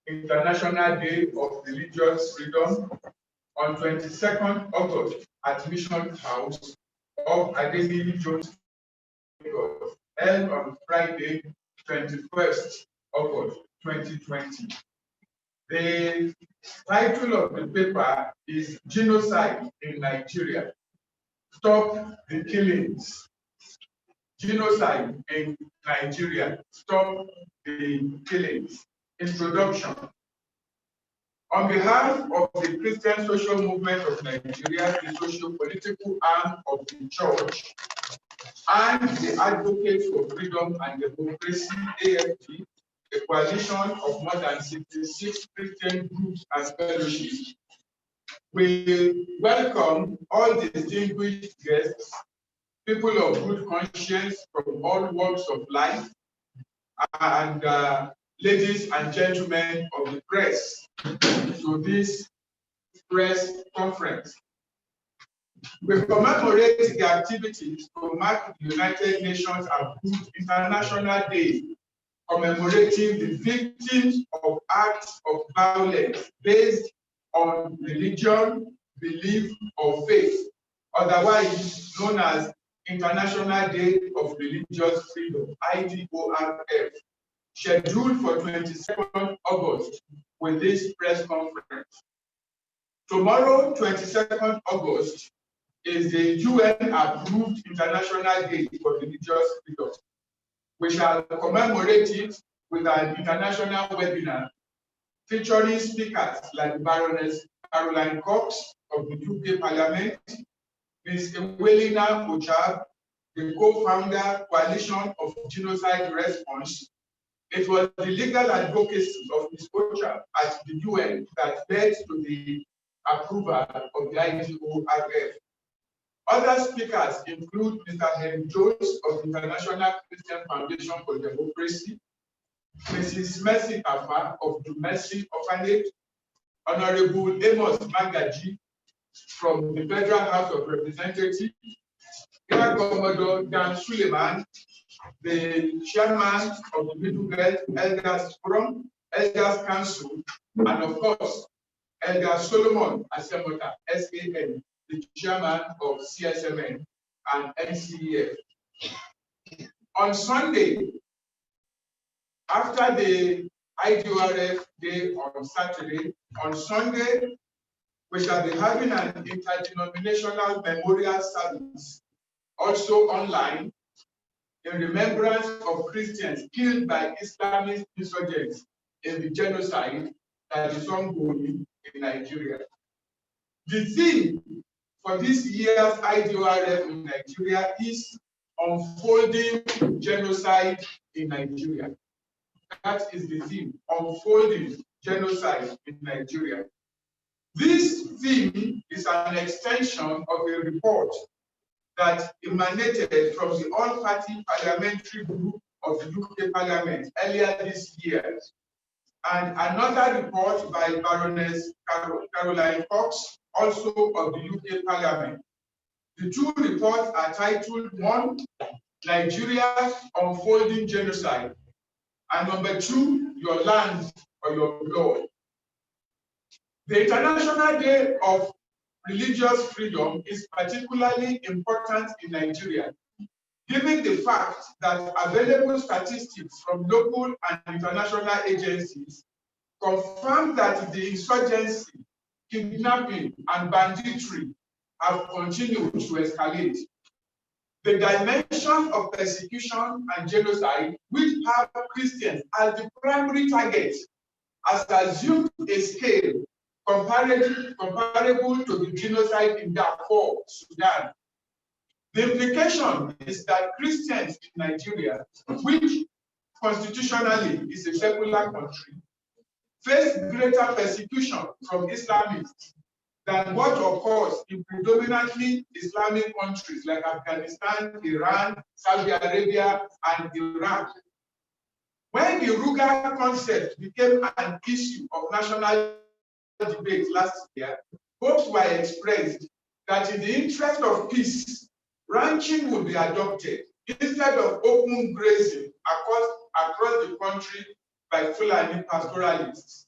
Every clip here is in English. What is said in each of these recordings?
International Day of Religious Freedom on 22nd August at Mission House of Ademili Jones, held on Friday, 21st August 2020. The title of the paper is Genocide in Nigeria. Stop the Killings. Genocide in Nigeria. Stop the Killings. Introduction. On behalf of the Christian Social Movement of Nigeria, the socio-political arm of the Church, and the Advocates for Freedom and Democracy, AFD, a coalition of more than 66 Christian groups and fellowships, we welcome all distinguished guests, people of good conscience from all walks of life, and ladies and gentlemen of the press, to this press conference. We commemorate the activities to mark the United Nations approved International Day commemorating the victims of acts of violence based on religion, belief, or faith, otherwise known as International Day of Religious Freedom, IDORF, scheduled for 22nd August with this press conference. Tomorrow, 22nd August, is the UN-approved International Day for Religious Freedom. We shall commemorate it with an international webinar featuring speakers like Baroness Caroline Cox of the UK Parliament, Ms. Ewelina Ochab, the co-founder Coalition of Genocide Response. It was the legal advocacy of Ms. Ochab at the UN that led to the approval of the IDORF. Other speakers include Mr. Henry Jones of the International Christian Foundation for Democracy, Mrs. Mercy Kafa of the Mercy Orphanage, Honorable Amos Magaji from the Federal House of Representatives, Commodore Dan Suleiman, the chairman of the Middle Belt Elders Forum, Elders Council, and of course, Elder Solomon Asemota, SAN, the chairman of CSMN and NCEF. On Sunday, after the IDORF Day on Saturday, on Sunday, we shall be having an interdenominational memorial service, also online, in remembrance of Christians killed by Islamist insurgents in the genocide that is ongoing in Nigeria. The theme for this year's IDORF in Nigeria is Unfolding Genocide in Nigeria. That is the theme, Unfolding Genocide in Nigeria. This theme is an extension of a report that emanated from the all-party parliamentary group of the UK Parliament earlier this year, and another report by Baroness Caroline Cox, also of the UK Parliament. The two reports are titled, one, Nigeria Unfolding Genocide, and number two, Your Land or Your Blood. The International Day of Religious Freedom is particularly important in Nigeria, given the fact that available statistics from local and international agencies confirm that the insurgency, kidnapping, and banditry have continued to escalate. The dimension of persecution and genocide, which have Christians as the primary target, has assumed a scale comparable to the genocide in Darfur, Sudan. The implication is that Christians in Nigeria, which constitutionally is a secular country, face greater persecution from Islamists than what occurs in predominantly Islamic countries like Afghanistan, Iran, Saudi Arabia, and Iraq. When the Ruga concept became an issue of national debate last year, hopes were expressed that in the interest of peace, ranching would be adopted instead of open grazing across the country by Fulani pastoralists.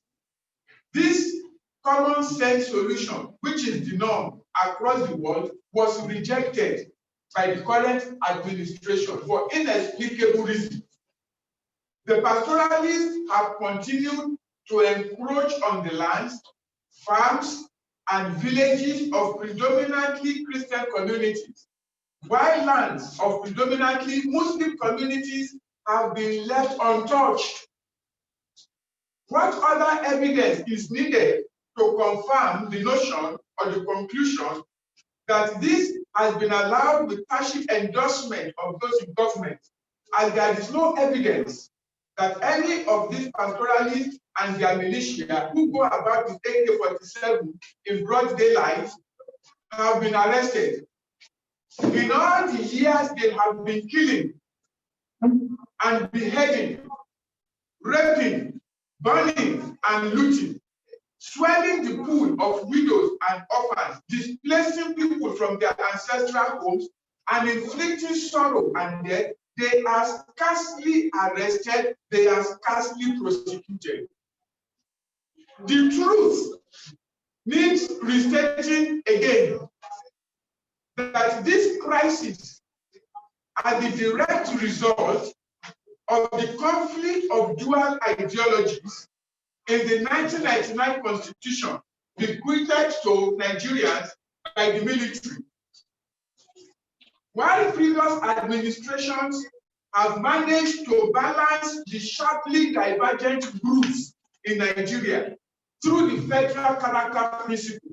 This common sense solution, which is the norm across the world, was rejected by the current administration for inexplicable reasons. The pastoralists have continued to encroach on the lands, farms, and villages of predominantly Christian communities, while lands of predominantly Muslim communities have been left untouched. What other evidence is needed to confirm the notion or the conclusion that this has been allowed with tacit endorsement of those in government, as there is no evidence that any of these pastoralists and their militia who go about with AK-47 in broad daylight have been arrested? In all the years they have been killing and beheading, raping, burning, and looting, swelling the pool of widows and orphans, displacing people from their ancestral homes, and inflicting sorrow and death, they are scarcely arrested, they are scarcely prosecuted. The truth needs restating again that this crisis are the direct result of the conflict of dual ideologies in the 1999 Constitution bequeathed to Nigerians by the military. While previous administrations have managed to balance the sharply divergent groups in Nigeria through the federal character principle,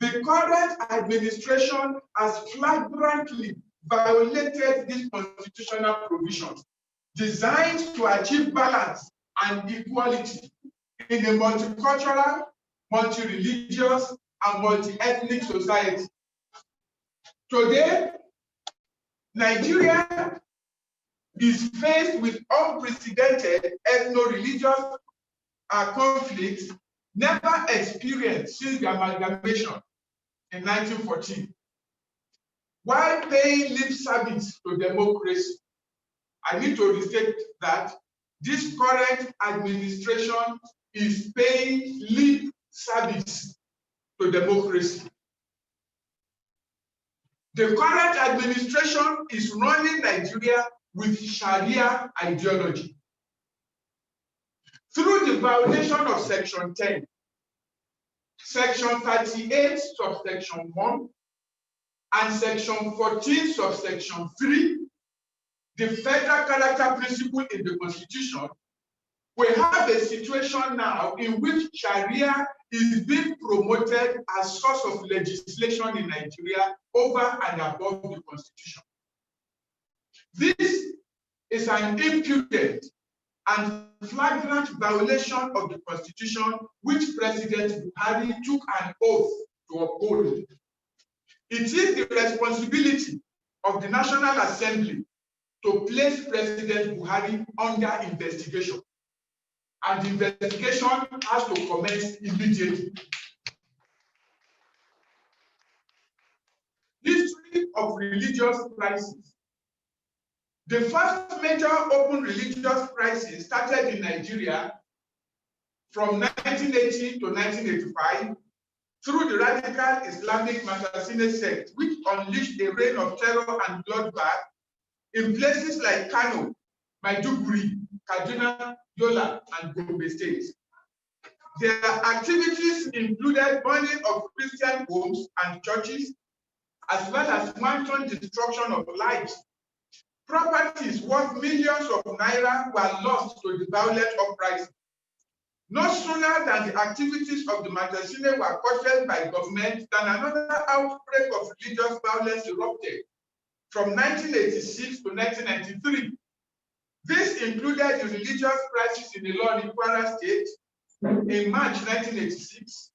the current administration has flagrantly violated these constitutional provisions designed to achieve balance and equality in a multicultural, multi-religious, and multi-ethnic society. Today, Nigeria is faced with unprecedented ethno-religious conflicts never experienced since the amalgamation in 1914. While paying lip service to democracy, I need to restate that this current administration is paying lip service to democracy. The current administration is running Nigeria with Sharia ideology. Through the violation of Section 10, Section 38, subsection 1, and Section 14, subsection 3, the federal character principle in the Constitution, we have a situation now in which Sharia is being promoted as source of legislation in Nigeria over and above the Constitution. This is an impudent and flagrant violation of the Constitution which President Buhari took an oath to uphold. It is the responsibility of the National Assembly to place President Buhari under investigation, and the investigation has to commence immediately. History of religious crisis. The first major open religious crisis started in Nigeria from 1980 to 1985 through the radical Islamic Matasine sect, which unleashed a reign of terror and bloodbath in places like Kano, Maiduguri, Kaduna, Yola, and Gombe states. Their activities included burning of Christian homes and churches, as well as wanton destruction of lives. Properties worth millions of naira were lost to the violent uprising. No sooner than the activities of the Matasine were cautioned by government than another outbreak of religious violence erupted from 1986 to 1993. This included the religious crisis in Ilorin, Kwara State in March 1986,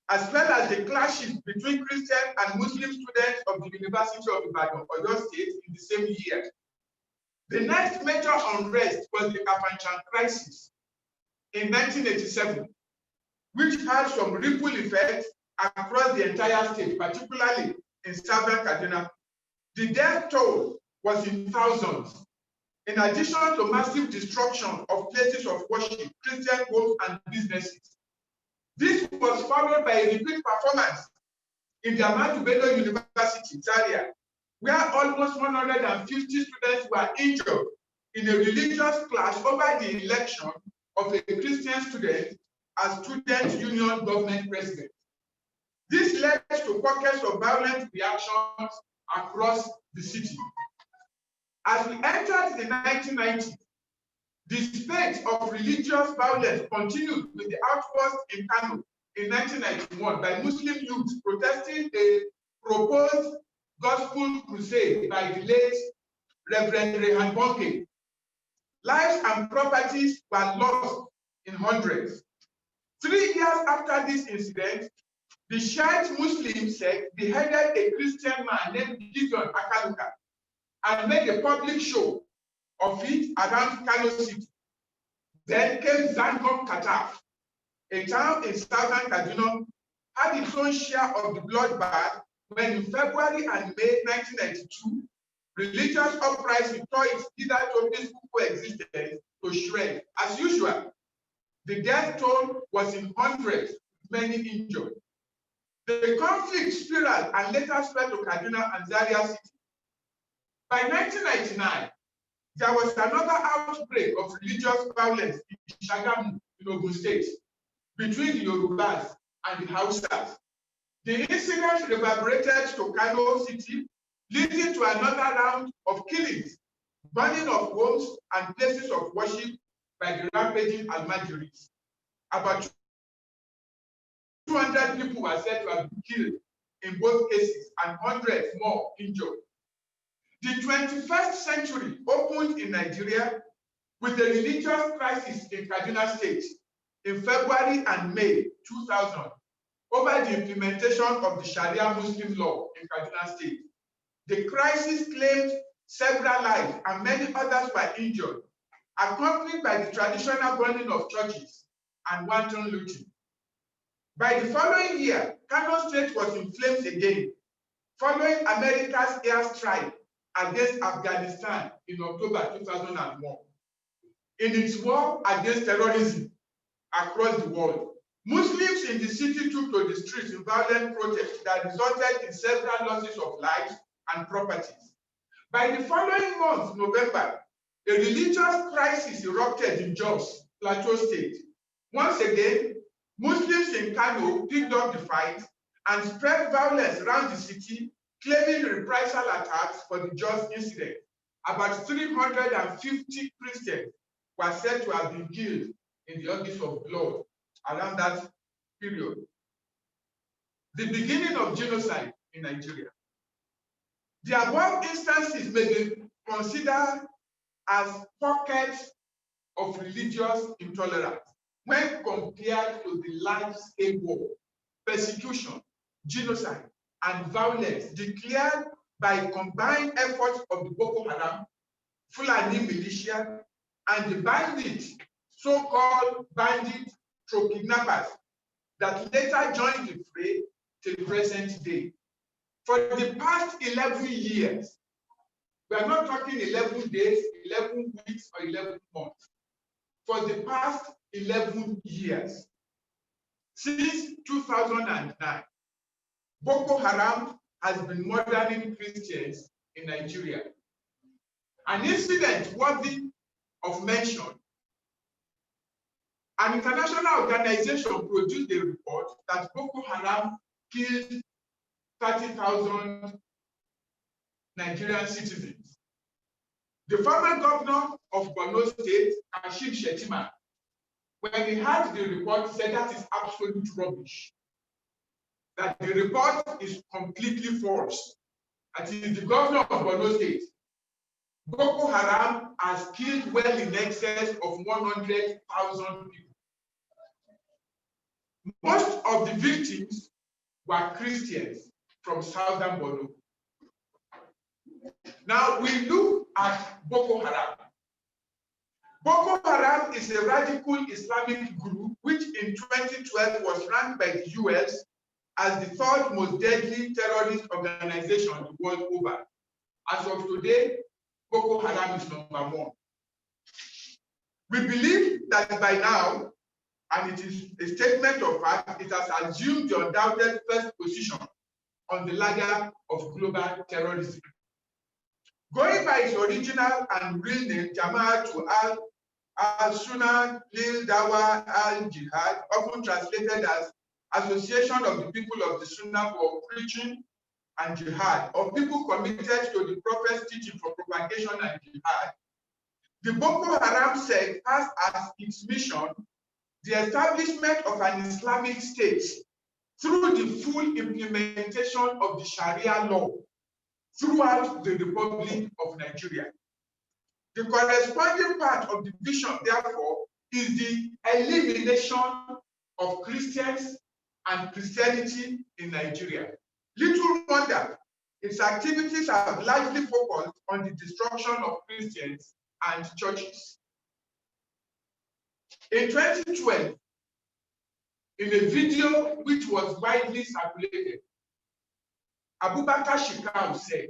as well as the clashes between Christian and Muslim students of the University of Ibadan, Oyo State, in the same year. The next major unrest was the Kafanchan crisis in 1987, which had some ripple effects across the entire state, particularly in southern Kaduna. The death toll was in thousands. In addition to massive destruction of places of worship, Christian homes, and businesses, This was followed by a repeat performance in the Ahmadu Bello University, Zaria, where almost 150 students were injured in a religious clash over the election of a Christian student as student union government president. This led to pockets of violent reactions across the city. As we entered the 1990s, the spate of religious violence continued with the outburst in Kano in 1991 by Muslim youth protesting a proposed gospel crusade by the late Reverend Rehan Bonke. Lives and properties were lost in hundreds. 3 years after this incident, the Shiite Muslim sect beheaded a Christian man named Gideon Akaluka and made a public show of it around Kano City. Then came Zangom Kataf, a town in southern Kaduna, had its own share of the bloodbath when in February and May 1992, religious uprising tore its hitherto peaceful coexistence to shreds. As usual, the death toll was in hundreds, many injured. The conflict spiraled and later spread to Kaduna and Zaria City. By 1999, there was another outbreak of religious violence in Shagamu, in Ogun State, between the Yorubas and the Hausas. The incident reverberated to Kano City, leading to another round of killings, burning of homes and places of worship by the rampaging Almajiris. About 200 people were said to have been killed in both cases and hundreds more injured. The 21st century opened in Nigeria with a religious crisis in Kaduna State in February and May 2000 over the implementation of the Sharia Muslim law in Kaduna State. The crisis claimed several lives and many others were injured, accompanied by the traditional burning of churches and wanton looting. By the following year, Kano State was in flames again, following America's airstrike against Afghanistan in October 2001. In its war against terrorism across the world, Muslims in the city took to the streets in violent protests that resulted in several losses of lives and properties. By the following month, November, a religious crisis erupted in Jos, Plateau State. Once again, Muslims in Kano picked up the fight and spread violence around the city, claiming reprisal attacks for the Jos incident. About 350 Christians were said to have been killed in the abyss of blood around that period. The beginning of genocide in Nigeria. The above instances may be considered as pockets of religious intolerance when compared to the large-scale war, persecution, genocide, and violence declared by combined efforts of the Boko Haram, Fulani militia, and the bandits, so-called bandit kidnappers, that later joined the fray till the present day. For the past 11 years, we are not talking 11 days, 11 weeks, or 11 months. For the past 11 years, since 2009, Boko Haram has been murdering Christians in Nigeria. An incident worthy of mention. An international organization produced a report that Boko Haram killed 30,000 Nigerian citizens. The former governor of Borno State, Kashim Shettima, when he heard the report, said that is absolute rubbish. That the report is completely false. That is the governor of Borno State. Boko Haram has killed well in excess of 100,000 people. Most of the victims were Christians from southern Borno. Now we look at Boko Haram. Boko Haram is a radical Islamic group which in 2012 was ranked by the US as the third most deadly terrorist organization the world over. As of today, Boko Haram is #1. We believe that by now, and it is a statement of fact, it has assumed the undoubted first position on the ladder of global terrorism. Going by its original and real name, Jama'atu al-Sunnah lil Dawa al-Jihad, often translated as Association of the People of the Sunnah for Preaching and Jihad, or people committed to the Prophet's teaching for propagation and jihad, the Boko Haram sect has as its mission the establishment of an Islamic state through the full implementation of the Sharia law throughout the Republic of Nigeria. The corresponding part of the vision, therefore, is the elimination of Christians and Christianity in Nigeria. Little wonder its activities have largely focused on the destruction of Christians and churches. In 2012, in a video which was widely circulated, Abubakar Shekau said,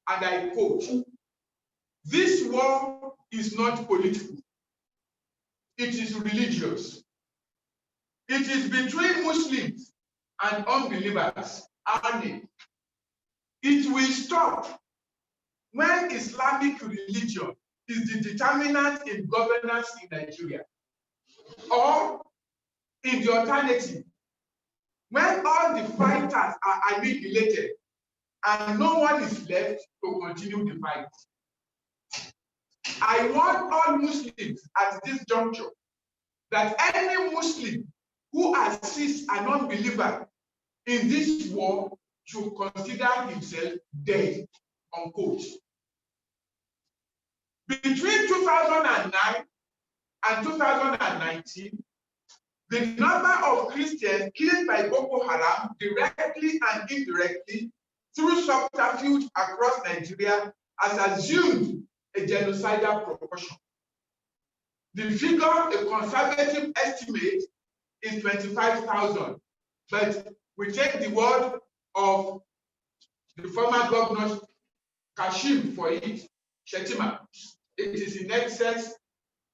and I quote, "This war is not political, it is religious. It is between Muslims and unbelievers, and it will stop when Islamic religion is the determinant in governance in Nigeria, or in the alternative, when all the fighters are annihilated and no one is left to continue the fight." I want all Muslims at this juncture that any Muslim who assists an unbeliever in this war should consider himself dead, unquote. Between 2009 and 2019, the number of Christians killed by Boko Haram directly and indirectly through subterfuge across Nigeria has assumed a genocidal proportion. The figure, a conservative estimate, is 25,000, but we take the word of the former governor Kashim for it, Shetima. It is in excess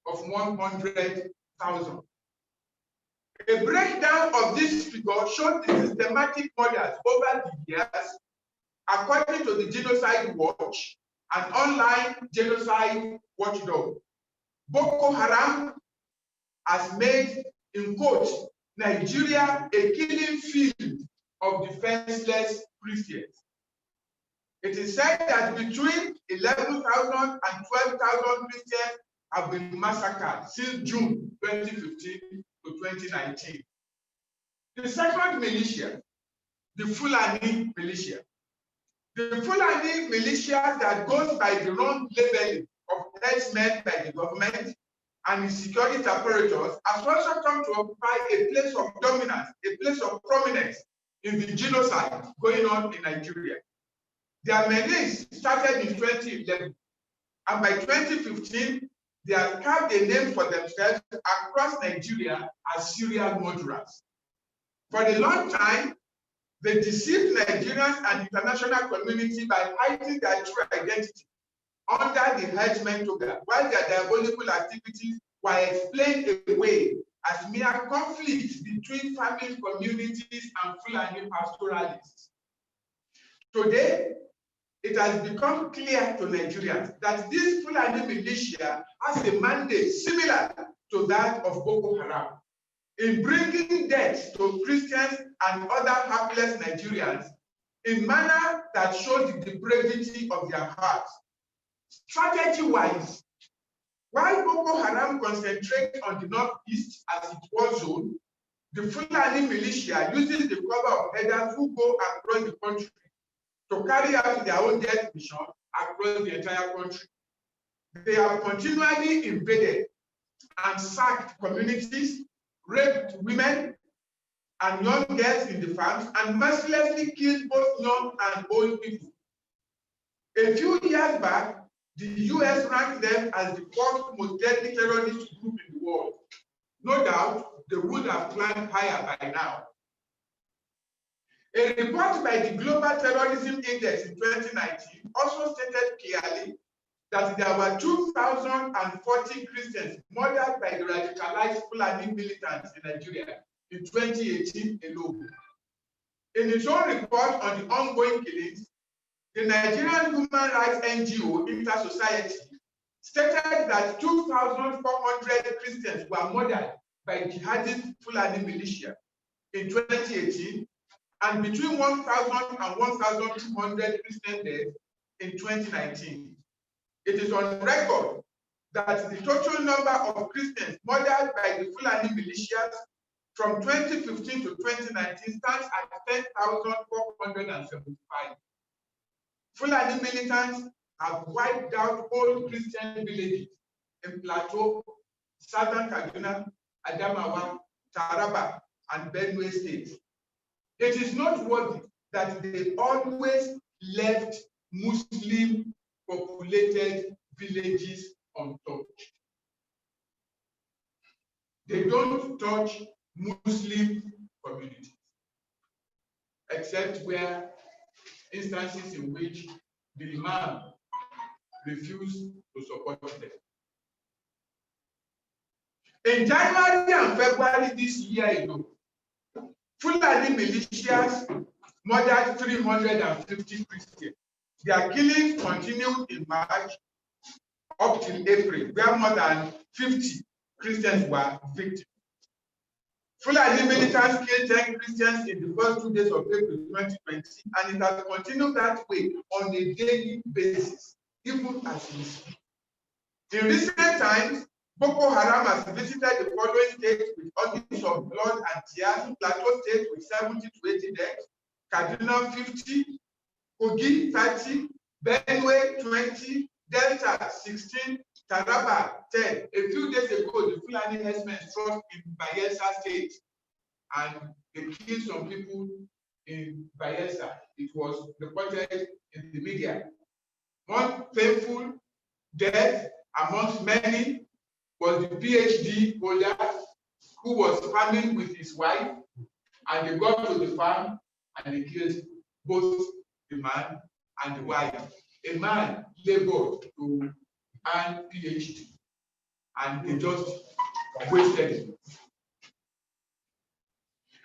of 100,000. A breakdown of this figure shows the systematic murders over the years, according to the Genocide Watch, an online genocide watchdog. Boko Haram has made, in quotes, Nigeria a killing field of defenseless Christians. It is said that between 11,000 and 12,000 Christians have been massacred since June 2015 to 2019. The second militia, the Fulani militia. The Fulani militia that goes by the wrong labeling of headsmen by the government and its security apparatus has also come to occupy a place of dominance, a place of prominence in the genocide going on in Nigeria. Their menace started in 2011, and by 2015, they have carved a name for themselves across Nigeria as serial murderers. For a long time, they deceived Nigerians and international community by hiding their true identity under the headsman toga, while their diabolical activities were explained away as mere conflicts between farming communities and Fulani pastoralists. Today, it has become clear to Nigerians that this Fulani militia has a mandate similar to that of Boko Haram in bringing death to Christians and other hapless Nigerians in manner that shows the depravity of their hearts. Strategy-wise, while Boko Haram concentrates on the northeast as its war zone, the Fulani militia uses the cover of headers who go across the country to carry out their own death mission across the entire country. They have continually invaded and sacked communities, raped women and young girls in the farms, and mercilessly killed both young and old people. A few years back, the US ranked them as the fourth most deadly terrorist group in the world. No doubt, they would have climbed higher by now. A report by the Global Terrorism Index in 2019 also stated clearly that there were 2,040 Christians murdered by the radicalized Fulani militants in Nigeria in 2018 alone. In its own report on the ongoing killings, the Nigerian human rights NGO Inter-Society stated that 2,400 Christians were murdered by jihadist Fulani militia in 2018, and between 1,000 and 1,200 Christian deaths in 2019. It is on record that the total number of Christians murdered by the Fulani militias from 2015 to 2019 stands at 10,475. Fulani militants have wiped out whole Christian villages in Plateau, Southern Kaduna, Adamawa, Taraba, and Benue states. It is noteworthy that they always left Muslim populated villages untouched. They don't touch Muslim communities, except where instances in which the Imam refused to support them. In January and February this year alone, Fulani militias murdered 350 Christians. Their killings continued in March up till April, where more than 50 Christians were victims. Fulani militants killed 10 Christians in the first 2 days of April 2020, and it has continued that way on a daily basis, even as we speak. In recent times, Boko Haram has visited the following states with orgies of blood and tears: Plateau State with 70 to 80 deaths, Kaduna 50, Kogi 30, Benue 20, Delta 16, Taraba 10. A few days ago, the Fulani herdsmen struck in Bayelsa State and they killed some people in Bayelsa. It was reported in the media. One painful death amongst many was the PhD holder who was farming with his wife, and they got to the farm and they killed both the man and the wife. A man labored to earn PhD, and they just wasted it.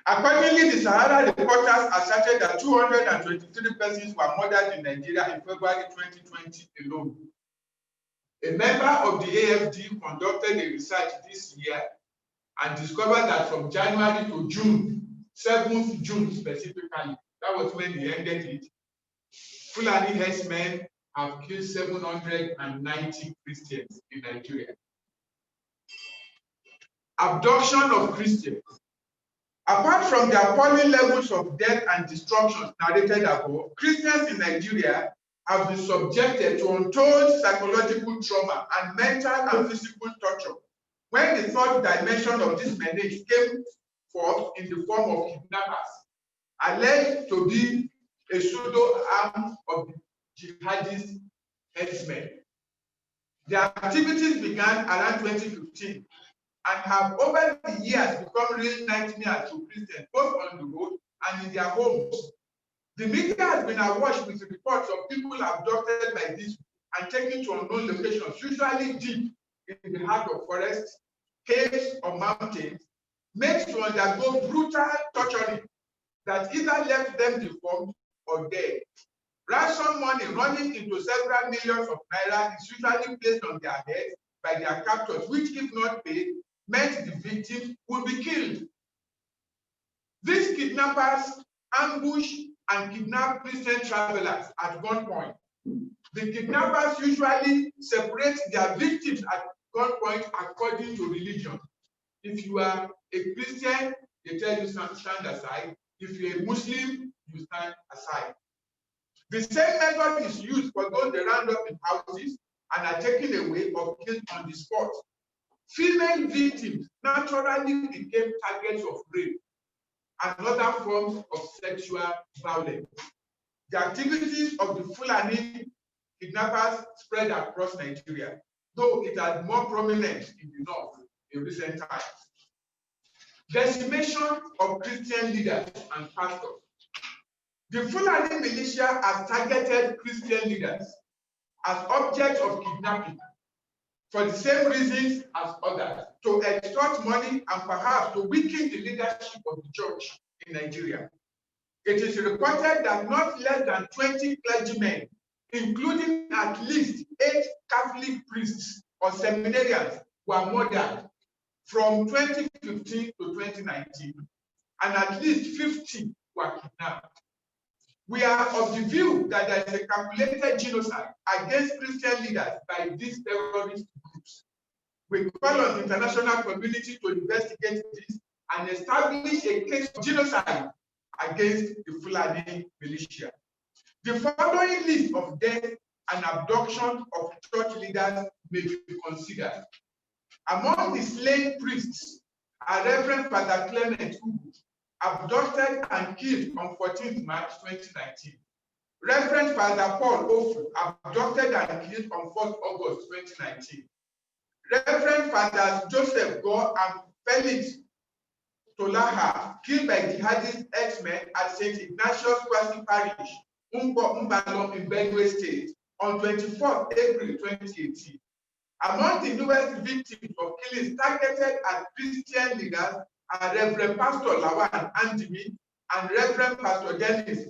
Accordingly, the Sahara reporters asserted that 223 persons were murdered in Nigeria in February 2020 alone. A member of the AFD conducted a research this year and discovered that from January to June, 7th June specifically, that was when he ended it, Fulani herdsmen have killed 790 Christians in Nigeria. Abduction of Christians. Apart from the appalling levels of death and destruction narrated above, Christians in Nigeria have been subjected to untold psychological trauma and mental and physical torture when the third dimension of this menace came forth in the form of kidnappers, alleged to be a pseudo-arm of the jihadist herdsmen. Their activities began around 2015 and have over the years become real nightmares to Christians, both on the road and in their homes. The media has been awash with reports of people abducted by this and taken to unknown locations, usually deep in the heart of forests, caves, or mountains, made to undergo brutal torturing that either left them deformed or dead. Ransom money running into several millions of naira is usually placed on their heads by their captors, which, if not paid, meant the victims would be killed. These kidnappers ambush and kidnap Christian travelers at gunpoint. The kidnappers usually separate their victims at gunpoint according to religion. If you are a Christian, they tell you stand aside. If you're a Muslim, you stand aside. The same method is used for those they round up in houses and are taken away or killed on the spot. Female victims naturally became targets of rape and other forms of sexual violence. The activities of the Fulani kidnappers spread across Nigeria, though it had more prominence in the north in recent times. Decimation of Christian leaders and pastors. The Fulani militia has targeted Christian leaders, as objects of kidnapping for the same reasons as others, to extort money and perhaps to weaken the leadership of the church in Nigeria. It is reported that not less than 20 clergymen, including at least 8 Catholic priests or seminarians, were murdered from 2015 to 2019, and at least 50 were kidnapped. We are of the view that there is a calculated genocide against Christian leaders by these terrorist groups. We call on the international community to investigate this and establish a case of genocide against the Fulani militia. The following list of deaths and abduction of church leaders may be considered. Among the slain priests are Reverend Father Clement Ugu, abducted and killed on 14th March 2019. Reverend Father Paul Ofu, abducted and killed on 4th August 2019. Reverend Fathers Joseph Gore and Felix Tolaha, killed by jihadist X-Men at St. Ignatius Kwasi Parish, Umbo Mbalong in Benue State on 24th April 2018. Among the newest victims of killings targeted at Christian leaders are Reverend Pastor Lawan Andimi and Reverend Pastor Dennis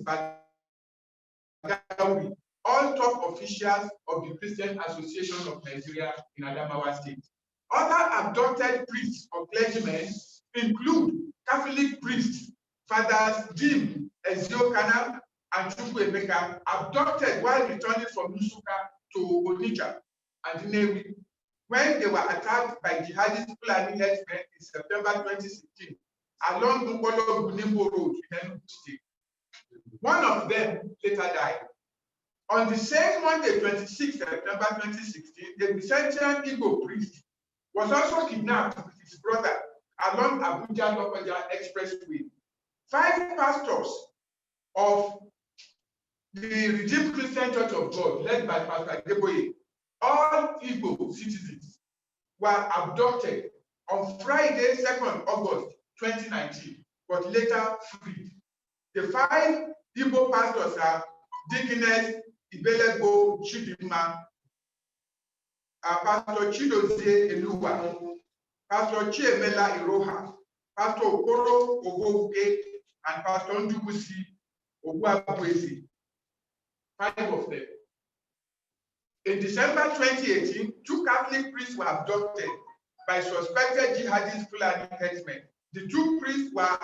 Bagawi, all top officials of the Christian Association of Nigeria in Adamawa State. Other abducted priests or clergymen include Catholic priests, Fathers Jim Eziokana and Chukwuemeka, abducted while returning from Nusuka to Onitsha and Nnewi when they were attacked by jihadist Fulani herdsmen in September 2016 along Ngolo Bunimbo Road in Enugu State. One of them later died. On the same Monday, 26 September 2016, the Vicentian Igbo priest was also kidnapped with his brother along Abuja-Lokoja Expressway. 5 pastors of the Redeemed Christian Church of God, led by Pastor Deboye, all Igbo citizens, were abducted on Friday, 2nd August 2019, but later freed. The 5 Igbo pastors are Deaconess Ibelego Chidima, Pastor Chidozie Eluwa, Pastor Chiemela Iroha, Pastor Okoro Ogoge, and Pastor Ndubusi Ogwabwezi. 5 of them. In December 2018, 2 Catholic priests were abducted by suspected jihadist Fulani herdsmen. The 2 priests were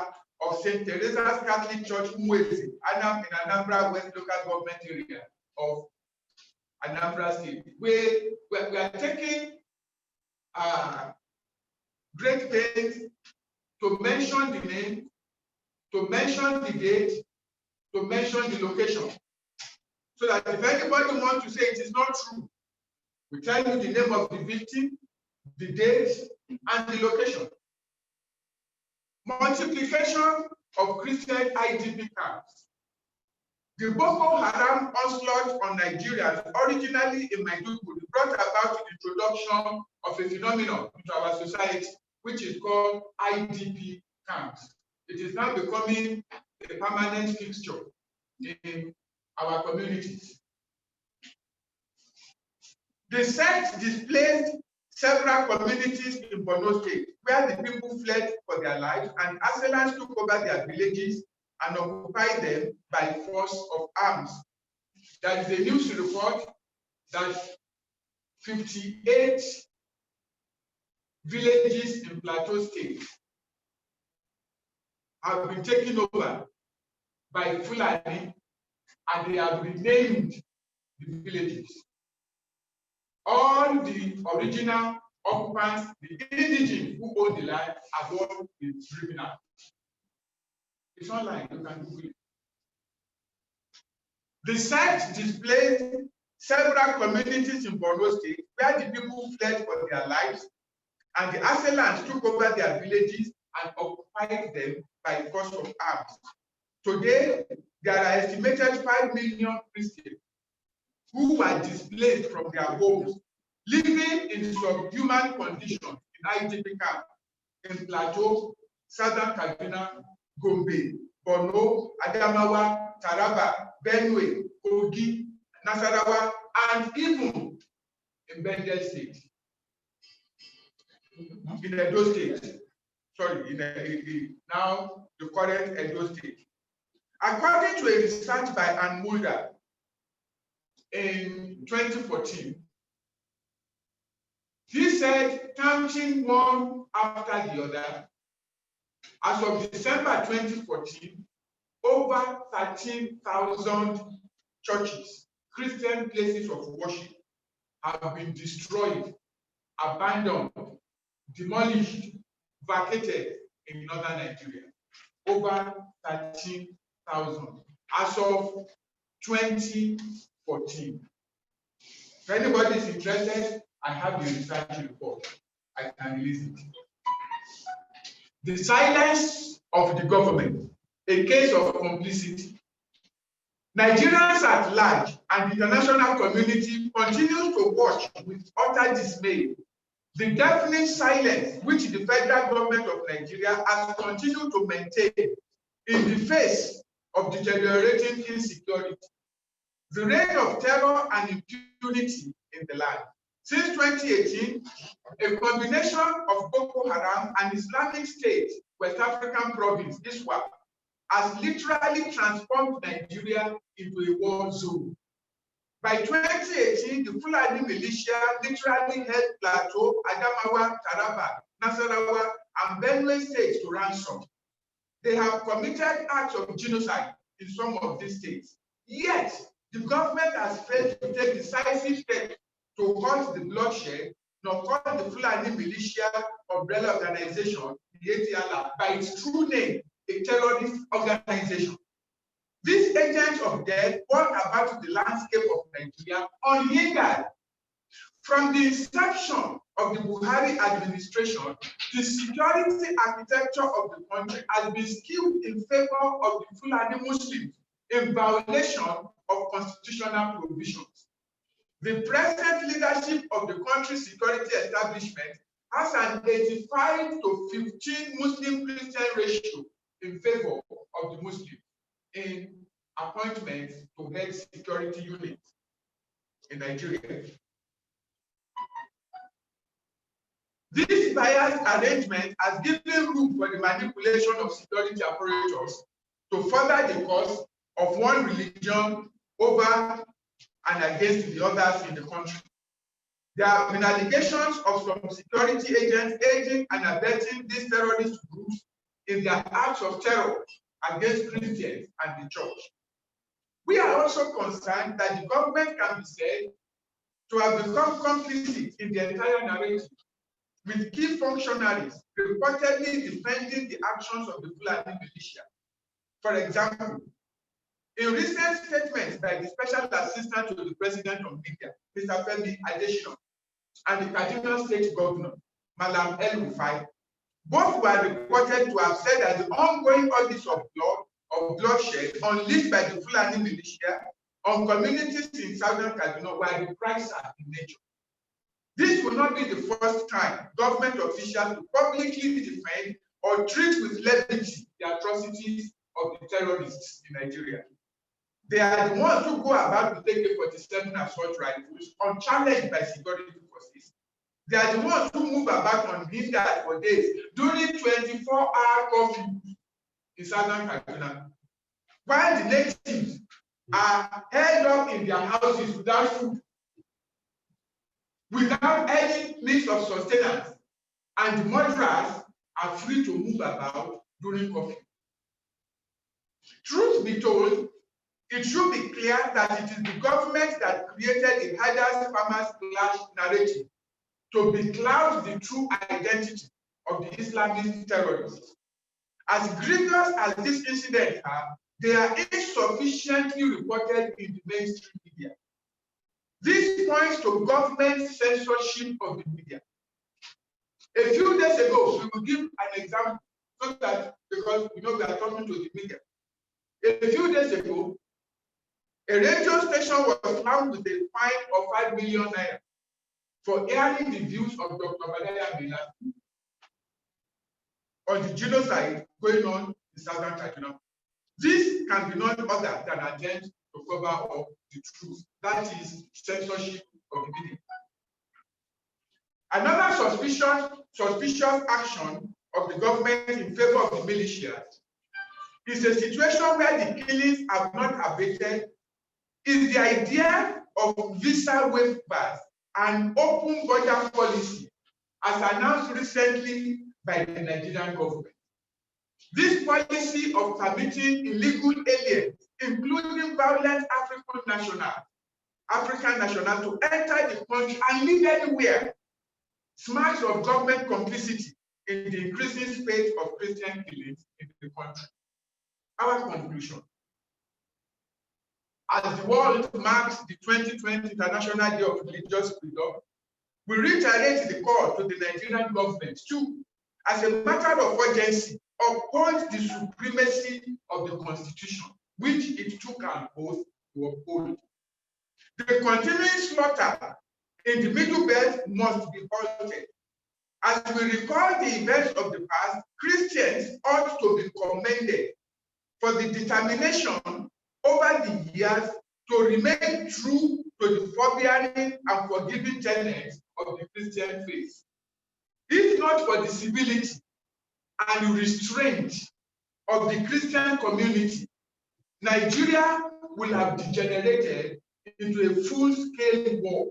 of St. Teresa's Catholic Church, Mwezi, in Anambra West Local Government Area of Anambra State. We are taking great pains to mention the name, to mention the date, to mention the location, so that if anybody wants to say it is not true, we tell you the name of the victim, the date, and the location. Multiplication of Christian IDP camps. The Boko Haram onslaught on Nigerians, originally in Maiduguri, brought about the introduction of a phenomenon into our society, which is called IDP camps. It is now becoming a permanent fixture in our communities. The sect displaced several communities in Borno State, where the people fled for their lives, and assailants took over their villages and occupied them by force of arms. There is a news report that 58 villages in Plateau State have been taken over by Fulani, and they have renamed the villages. All the original occupants, the indigenous who own the land, have all been driven out. It's not like you can Google it. The site displays several communities in Borno State where the people fled for their lives, and the assailants took over their villages and occupied them by force of arms. Today, there are estimated 5 million Christians who were displaced from their homes, living in subhuman conditions in IDP camps in Plateau, Southern Kaduna, Gombe, Borno, Adamawa, Taraba, Benue, Kogi, Nasarawa, and even in Bengal State, in Edo State, sorry, now the current Edo State. According to a research by Ann Mulder in 2014, he said, counting one after the other, as of December 2014, over 13,000 churches, Christian places of worship, have been destroyed, abandoned, demolished, vacated in northern Nigeria. Over 13,000 as of 2014. If anybody is interested, I have the research report. I can release it. The silence of the government, a case of complicity. Nigerians at large and the international community continues to watch with utter dismay the deafening silence which the federal government of Nigeria has continued to maintain in the face of deteriorating insecurity, the reign of terror and impunity in the land. Since 2018, a combination of Boko Haram and Islamic State, West African province, ISWAP, has literally transformed Nigeria into a war zone. By 2018, the Fulani militia literally held Plateau, Adamawa, Taraba, Nasarawa, and Benue states to ransom. They have committed acts of genocide in some of these states. Yet, the government has failed to take decisive steps to halt the bloodshed, nor call the Fulani militia umbrella organization, the ATLR, by its true name, a terrorist organization. These agents of death brought about the landscape of Nigeria unhindered. From the inception of the Buhari administration, the security architecture of the country has been skewed in favor of the Fulani Muslims in violation of constitutional provisions. The present leadership of the country's security establishment has an 85 to 15 Muslim-Christian ratio in favor of the Muslims in appointments to head security units in Nigeria. This biased arrangement has given room for the manipulation of security apparatus to further the cause of one religion over and against the others in the country. There have been allegations of some security agents aiding and abetting these terrorist groups in their acts of terror against Christians and the church. We are also concerned that the government can be said to have become complicit in the entire narrative, with key functionaries reportedly defending the actions of the Fulani militia. For example, in recent statements by the Special Assistant to the President of Media, Mr. Femi Adesina, and the Kaduna State Governor, Malam El-Rufai, both were reported to have said that the ongoing audits of bloodshed unleashed by the Fulani militia on communities in southern Kaduna were reprisal in nature. This will not be the first time government officials will publicly defend or treat with levity the atrocities of the terrorists in Nigeria. They are the ones who go about to take AK-47 assault rifles unchallenged by security forces. They are the ones who move about unhindered for days during 24-hour curfew in southern Kaduna, while the natives are held up in their houses without food, without any means of sustenance, and the murderers are free to move about during curfew. Truth be told, it should be clear that it is the government that created the herders-farmers clash narrative to becloud the true identity of the Islamist terrorists. As grievous as these incidents are, they are insufficiently reported in the mainstream media. This points to government censorship of the media. A few days ago, we will give an example, so that because we are talking to the media. A few days ago, a radio station was found with a fine of 5 million naira for airing the views of Dr. Badaya Mila on the genocide going on in southern Kaduna. This can be none other than an attempt to cover up the truth. That is censorship of the media. Another suspicious action of the government in favor of the militias is a situation where the killings have not abated, is the idea of visa waivers and open border policy as announced recently by the Nigerian government. This policy of permitting illegal aliens, including violent African nationals, to enter the country and live anywhere, smacks of government complicity in the increasing spate of Christian killings in the country. Our conclusion: as the world marks the 2020 International Day of Religious Freedom, we reiterate the call to the Nigerian government to, as a matter of urgency, uphold the supremacy of the Constitution, which it took an oath to uphold. The continuing slaughter in the Middle Belt must be halted. As we recall the events of the past, Christians ought to be commended for the determination over the years to remain true to the forbearing and forgiving tenets of the Christian faith. If not for the civility and restraint of the Christian community, Nigeria will have degenerated into a full-scale war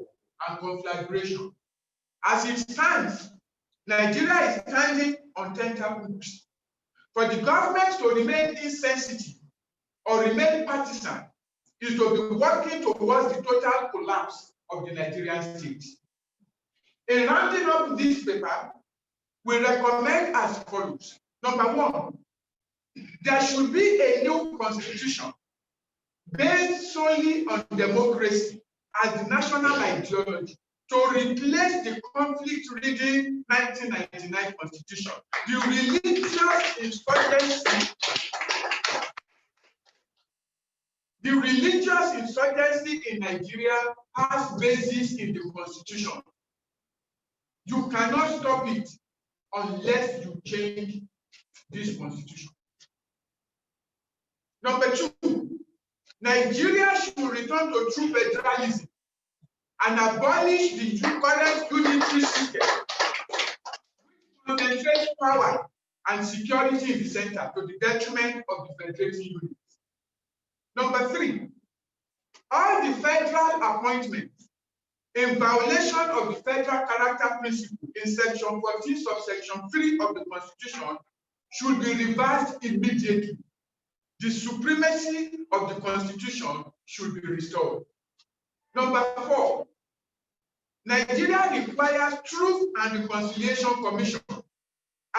and conflagration. As it stands, Nigeria is standing on tenterhooks. For the government to remain insensitive or remain partisan is to be working towards the total collapse of the Nigerian state. In rounding up this paper, we recommend as follows. Number one, there should be a new constitution based solely on democracy as the national ideology to replace the conflict-ridden 1999 constitution. The religious insurgency in Nigeria has basis in the constitution. You cannot stop it unless you change this constitution. Number two, Nigeria should return to true federalism and abolish the current unitary system, which concentrates power and security in the center to the detriment of the federating units. Number three, all the federal appointments in violation of the federal character principle in section 14, subsection 3 of the Constitution should be reversed immediately. The supremacy of the Constitution should be restored. Number four, Nigeria requires Truth and Reconciliation Commission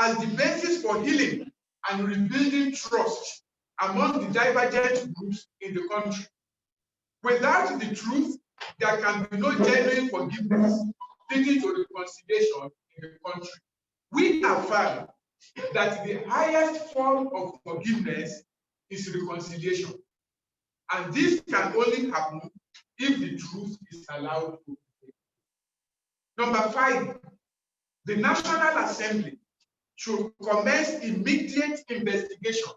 as the basis for healing and rebuilding trust among the divergent groups in the country. Without the truth, there can be no genuine forgiveness leading to reconciliation in the country. We affirm that the highest form of forgiveness is reconciliation. And this can only happen if the truth is allowed to be. Number five, the National Assembly should commence immediate investigation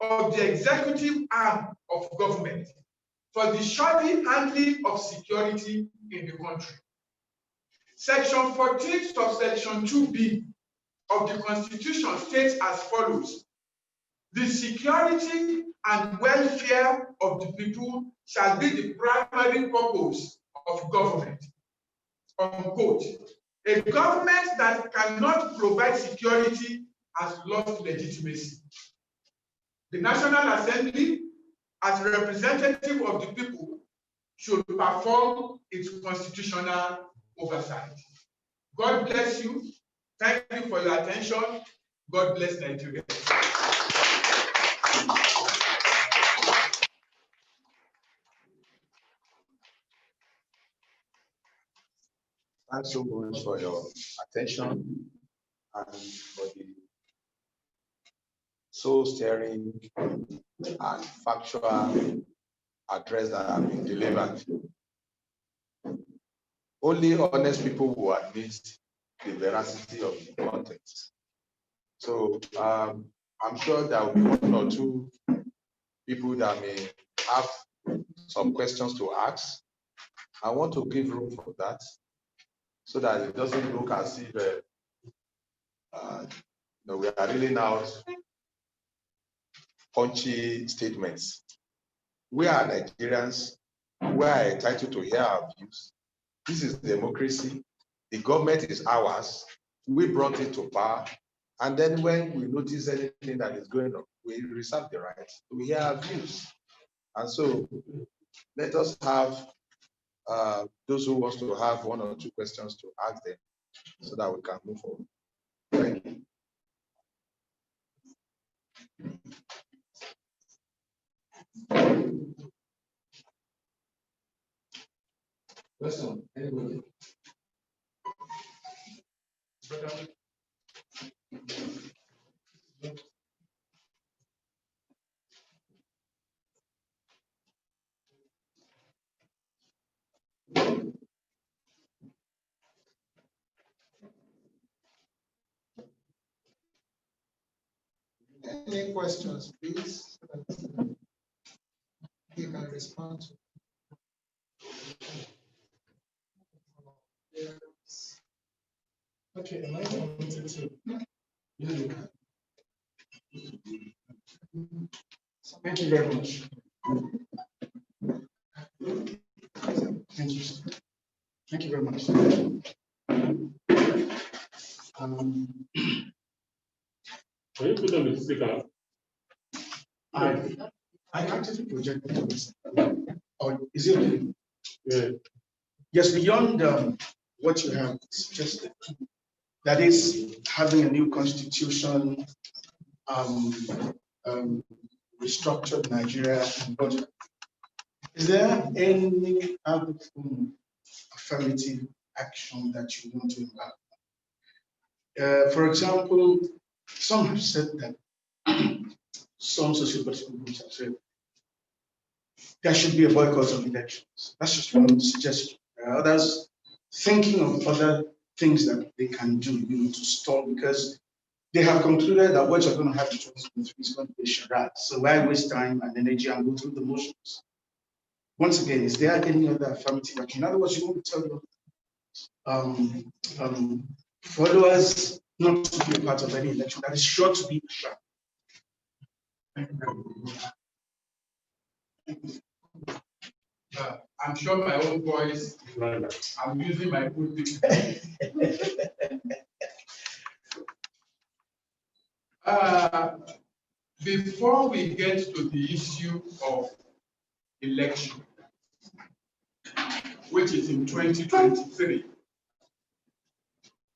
of the executive arm of government for the shoddy handling of security in the country. Section 14, subsection 2b of the Constitution states as follows: the security and welfare of the people shall be the primary purpose of government. Unquote. A government that cannot provide security has lost legitimacy. The National Assembly, as representative of the people, should perform its constitutional oversight. God bless you. Thank you for your attention. God bless Nigeria. Thanks so much for your attention and for the soul-stirring and factual address that have been delivered. Only honest people will admit the veracity of the context. So I'm sure there will be one or two people that may have some questions to ask. I want to give room for that so that it doesn't look as if we are reeling out punchy statements. We are Nigerians. We are entitled to hear our views. This is democracy. The government is ours. We brought it to power. And then when we notice anything that is going on, we reserve the right to hear our views. And so let us have those who want to have one or two questions to ask them so that we can move forward. Thank you. Question, anybody? Any questions, please, so that you can respond to. Okay, am I wanted to? Thank you very much. Thank you. Thank you very much. Can you put on the speaker? I actually projected this. Or is it okay? Yeah. Yes, beyond what you have suggested, that is having a new constitution, restructured Nigeria, and budget. Is there any other form of affirmative action that you want to embark? For example, some have said that some socio-political groups have said there should be a boycott of elections. That's just one suggestion. Others thinking of other things that they can do, to stall, because they have concluded that what you're going to have to 2023 is going to be a charade. So why waste time and energy and go through the motions? Once again, is there any other affirmative action? In other words, you want to tell your followers not to be a part of any election that is sure to be a charade. Thank you very much. I'm sure my own voice, I'm using my full before we get to the issue of election, which is in 2023,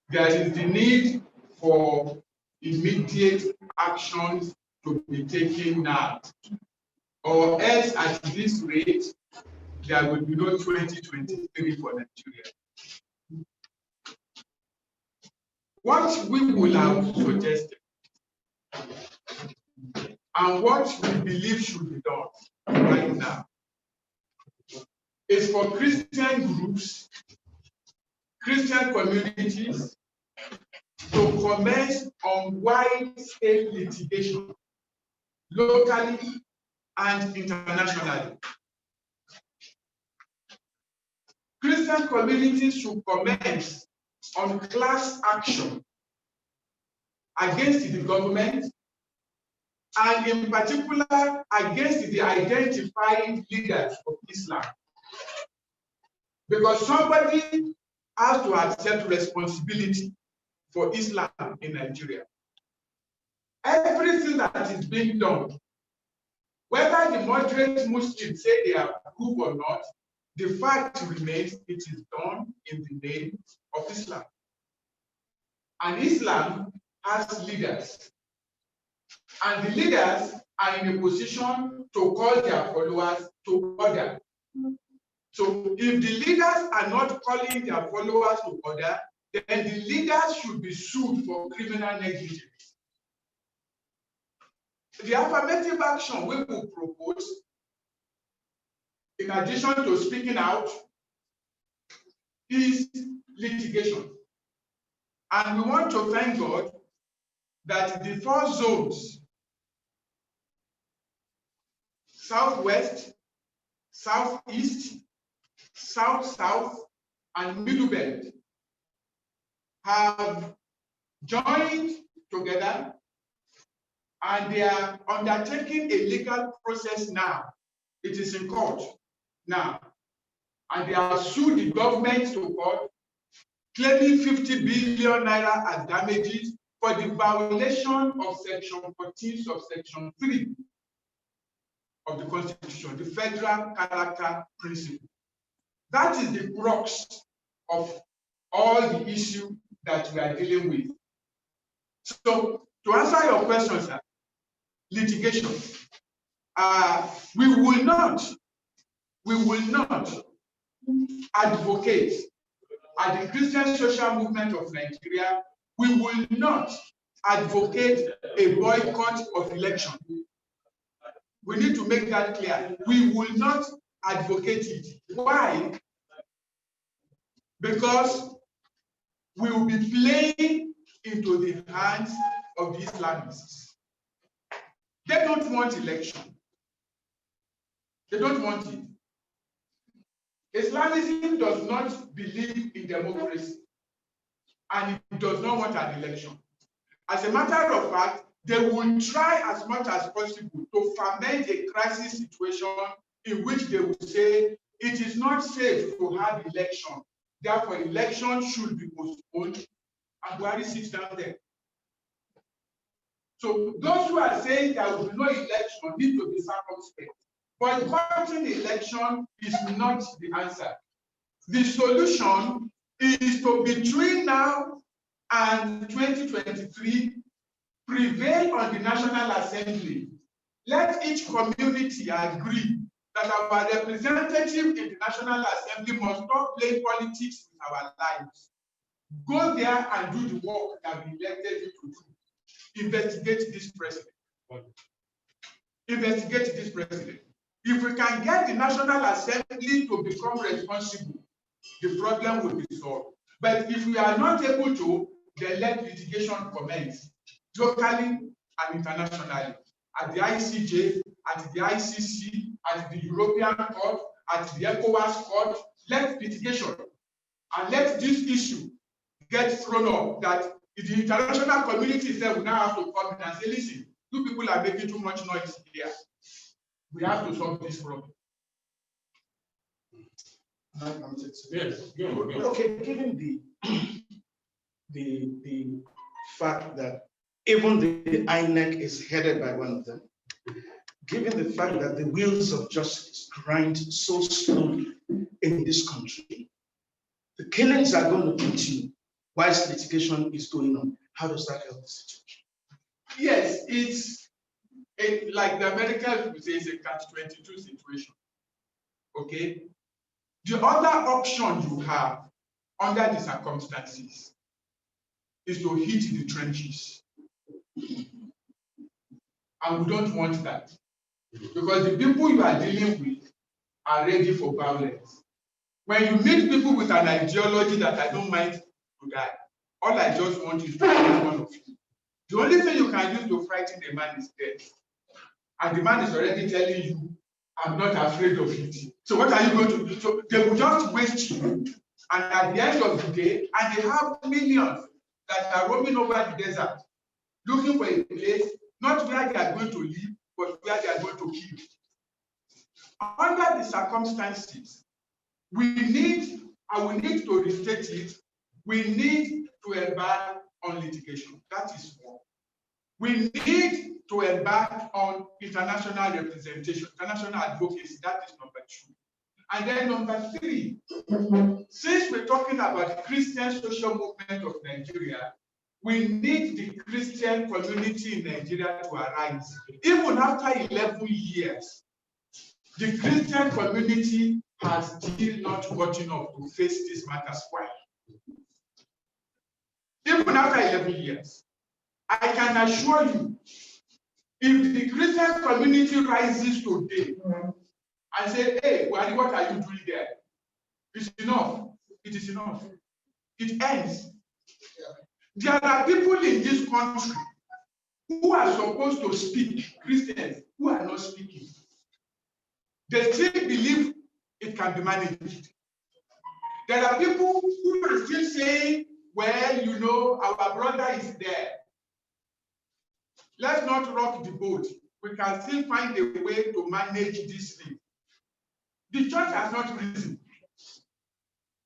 there is the need for immediate actions to be taken now, or else at this rate, there will be no 2023 for Nigeria. What we will have suggested and what we believe should be done right now is for Christian groups, Christian communities to commence on wide-scale litigation, locally and internationally. Christian communities should commence on class action against the government, and in particular against the identified leaders of Islam. Because somebody has to accept responsibility for Islam in Nigeria. Everything that is being done, whether the moderate Muslims say they approve or not, the fact remains it is done in the name of Islam. And Islam has leaders. And the leaders are in a position to call their followers to order. So if the leaders are not calling their followers to order, then the leaders should be sued for criminal negligence. The affirmative action we will propose, in addition to speaking out, is litigation. And we want to thank God that the 4 zones, Southwest, Southeast, South-South, and Middle Belt have joined together and they are undertaking a legal process now. It is in court now. And they have sued the government to court, claiming 50 billion naira as damages for the violation of Section 14 subsection 3 of the Constitution, the federal character principle. That is the crux of all the issue that we are dealing with. So, to answer your question, sir, litigation, we will not advocate at the Christian Social Movement of Nigeria, we will not advocate a boycott of election. We need to make that clear. We will not advocate it. Why? Because we will be playing into the hands of the Islamists. They don't want election. They don't want it. Islamism does not believe in democracy, and it does not want an election. As a matter of fact, they will try as much as possible to ferment a crisis situation in which they will say it is not safe to have election. Therefore, election should be postponed, and Buhari sits down there. So those who are saying there will be no election need to be circumspect. Boycotting election is not the answer. The solution is to, between now and 2023, prevail on the National Assembly. Let each community agree that our representative in the National Assembly must stop playing politics with our lives. Go there and do the work that we elected you to do. Investigate this president. Investigate this president. If we can get the National Assembly to become responsible, the problem will be solved. But if we are not able to, then let litigation commence locally and internationally, at the ICJ, at the ICC, at the European Court, at the ECOWAS Court. Let litigation and let this issue get thrown up that the international community will now have to come in and say, listen, you people are making too much noise here. We have to solve this problem. Yes, go. Okay, given the fact that even the INEC is headed by one of them, given the fact that the wheels of justice grind so slowly in this country, the killings are going to continue whilst litigation is going on. How does that help the situation? Yes, it's like the Americans would say, it's a catch-22 situation. Okay? The other option you have under the circumstances is to hit the trenches. And we don't want that. Because the people you are dealing with are ready for violence. When you meet people with an ideology that I don't mind to die, all I just want is to kill one of you. The only thing you can use to frighten a man is death. And the man is already telling you, I'm not afraid of it. So what are you going to do? So they will just waste you. And at the end of the day, and they have millions that are roaming over the desert, looking for a place, not where they are going to live, but where they are going to kill. Under the circumstances, we need to restate it, we need to embark on litigation. That is one. We need to embark on international representation, international advocacy. That is number two. And then number three, since we're talking about the Christian social movement of Nigeria, we need the Christian community in Nigeria to arise. Even after 11 years, the Christian community has still not gotten up to face these matters. Why? Even after 11 years, I can assure you, if the Christian community rises today and say, hey, what are you doing there? It's enough. It is enough. It ends. There are people in this country who are supposed to speak, Christians, who are not speaking. They still believe it can be managed. There are people who are still saying, well, you know, our brother is there. Let's not rock the boat. We can still find a way to manage this thing. The church has not risen.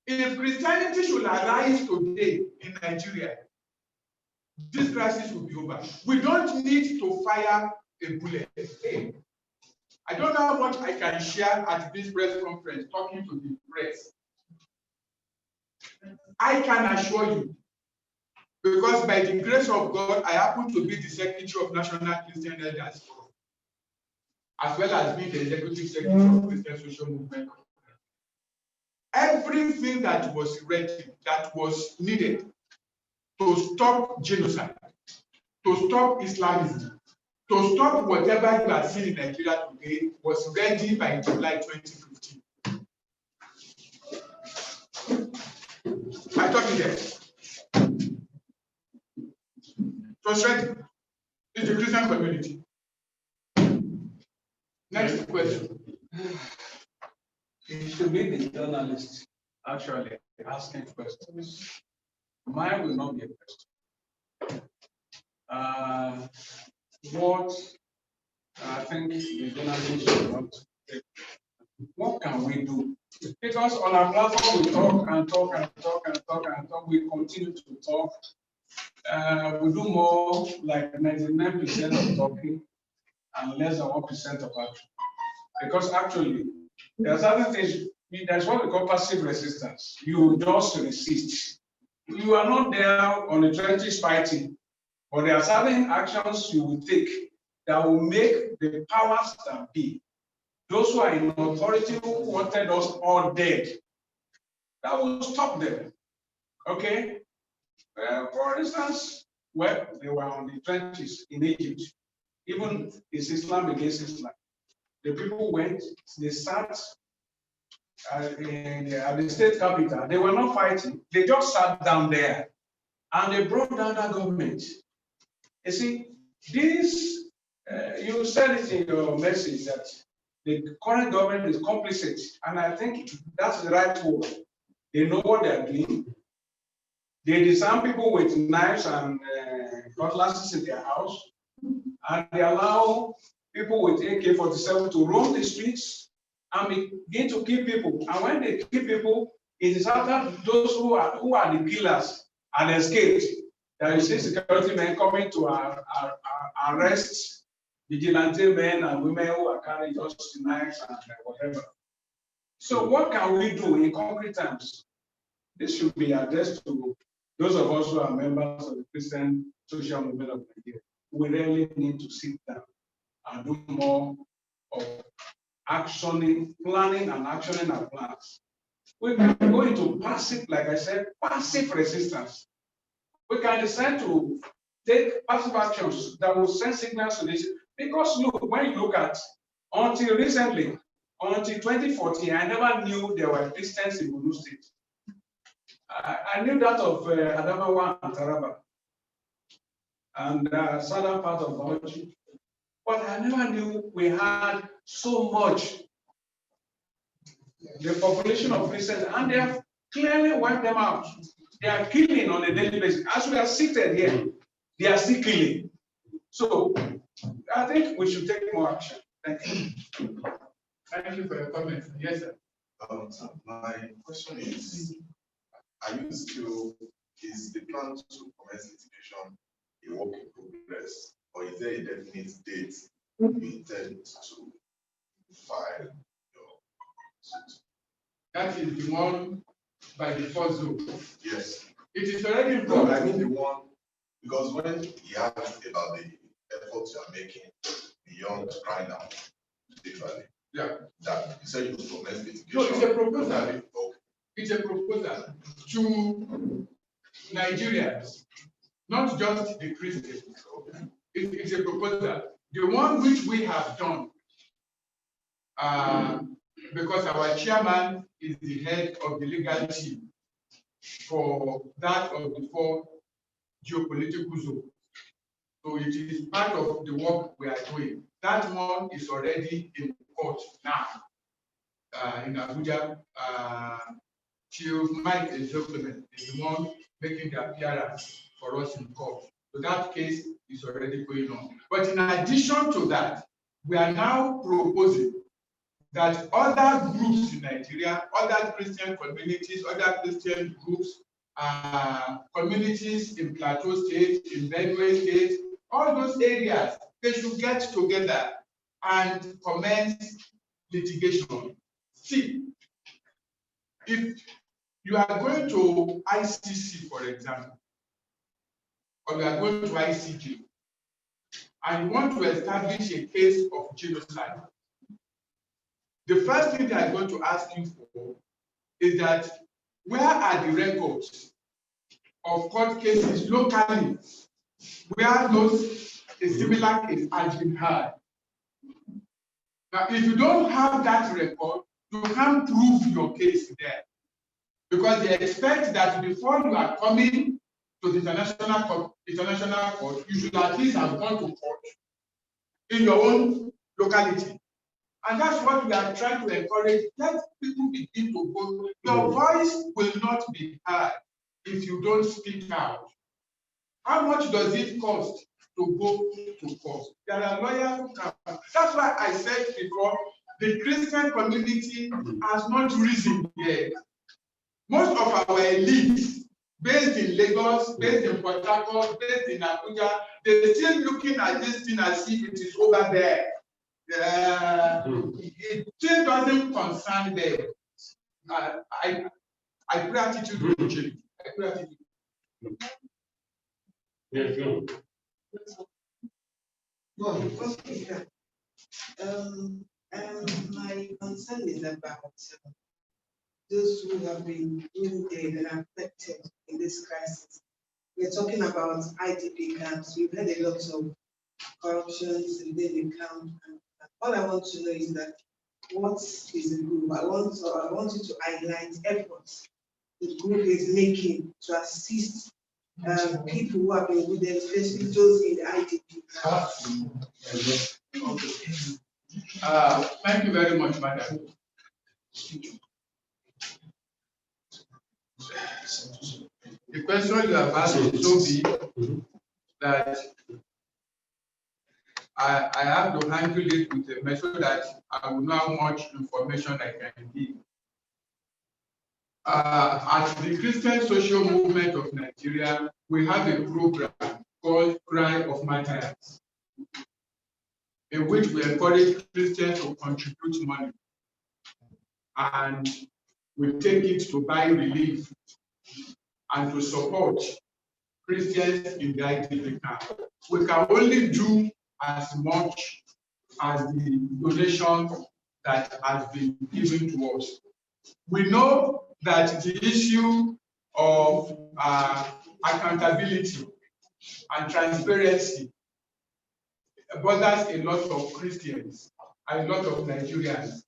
If Christianity should arise today in Nigeria, this crisis will be over. We don't need to fire a bullet. I don't know how much I can share at this press conference talking to the press. I can assure you, because by the grace of God, I happen to be the Secretary of National Christian Elders, as well as being the Executive Secretary of Christian Social Movement. Everything that was ready, that was needed to stop genocide, to stop Islamism, to stop whatever you are seeing in Nigeria today was ready by July 2015. I told you that. It was ready. It's the Christian community. Next question. It should be the journalist actually asking questions. Mine will not be a question. What I think the journalist should not take. What can we do? Because on our platform we talk and talk and talk and talk and talk. We continue to talk. We do more like 99% of talking and less than 1% of action. Because actually, there are certain things, that's what we call passive resistance. You just resist. You are not there on the trenches fighting, but there are certain actions you will take that will make the powers that be, those who are in authority who wanted us all dead, that will stop them. Okay? For instance, well, they were on the trenches in Egypt. Even it's Islam against Islam. The people went, they sat at the state capital. They were not fighting. They just sat down there and they brought down that government. You see, this, you said it in your message that the current government is complicit. And I think that's the right word. They know what they're doing. They disarm people with knives and cutlasses in their house. And they allow people with AK-47 to roam the streets and begin to kill people. And when they kill people, it is after those who are the killers and escaped that you see security men coming to arrest vigilante men and women who are carrying just knives and whatever. So what can we do in concrete terms? This should be addressed to those of us who are members of the Christian Social Movement of Nigeria. We really need to sit down and do more of actioning, planning and actioning our plans. We can go into passive, like I said, passive resistance. We can decide to take passive actions that will send signals to this. Because look, when you look at, until recently, until 2014, I never knew there were Christians in Borno State. I knew that of Adamawa and Taraba and southern part of Bauchi. But I never knew we had so much. The population of Christians, and they have clearly wiped them out. They are killing on a daily basis. As we are seated here, they are still killing. So I think we should take more action. Thank you. Thank you for your comment. Yes, sir. My question is, is the plan to commence litigation a work in progress, or is there a definite date you intend to file your suit? That is the one by the first zone. Yes. It is already No, brought. I mean the one, because when he asked about the efforts you are making beyond crying out, literally, Yeah. that you said you would commence litigation. No, it's a proposal. Okay. It's a proposal to Nigerians, not just the Christians. It's a proposal. The one which we have done, because our chairman is the head of the legal team for that of the 4 geopolitical zones. So it is part of the work we are doing. That one is already in court now. in Abuja, Chief Mike Ezeokume is the one making the appearance for us in court. So that case is already going on. But in addition to that, we are now proposing that other groups in Nigeria, other Christian communities, other Christian groups, communities in Plateau State, in Benue State, all those areas, they should get together and commence litigation. See, if you are going to ICC, for example, or you are going to ICJ, and you want to establish a case of genocide, the first thing they are going to ask you for is that where are the records of court cases locally where those a similar case has been heard? Now, if you don't have that record, you can't prove your case there, because they expect that before you are coming to the international court, you should at least have gone to court in your own locality. And that's what we are trying to encourage. Let people begin to go. Your voice will not be heard if you don't speak out. How much does it cost to go to court? There are lawyers who come. That's why I said before, the Christian community has not risen yet. Most of our elites, based in Lagos, based in Port Harcourt, based in Abuja, they're still looking at this thing as if it is over there. It still doesn't concern them. I pray attitude will change. I pray attitude. Yeah, sure. Well, okay. My concern is about those who have been wounded and affected in this crisis. We're talking about IDP camps. We've had a lot of corruptions within the camp. And all I want to know is that what is the group? I want you to highlight efforts the group is making to assist people who have been wounded, especially those in the IDP camps. Thank you very much, madam. The question you have asked is so big that I have to handle it with a measure that I will know how much information I can give. At the Christian Social Movement of Nigeria, we have a program called Cry of Martyrs, in which we encourage Christians to contribute money, and we take it to buy relief and to support Christians in the IDP camp. We can only do as much as the donation that has been given to us. We know that the issue of accountability and transparency bothers a lot of Christians and a lot of Nigerians.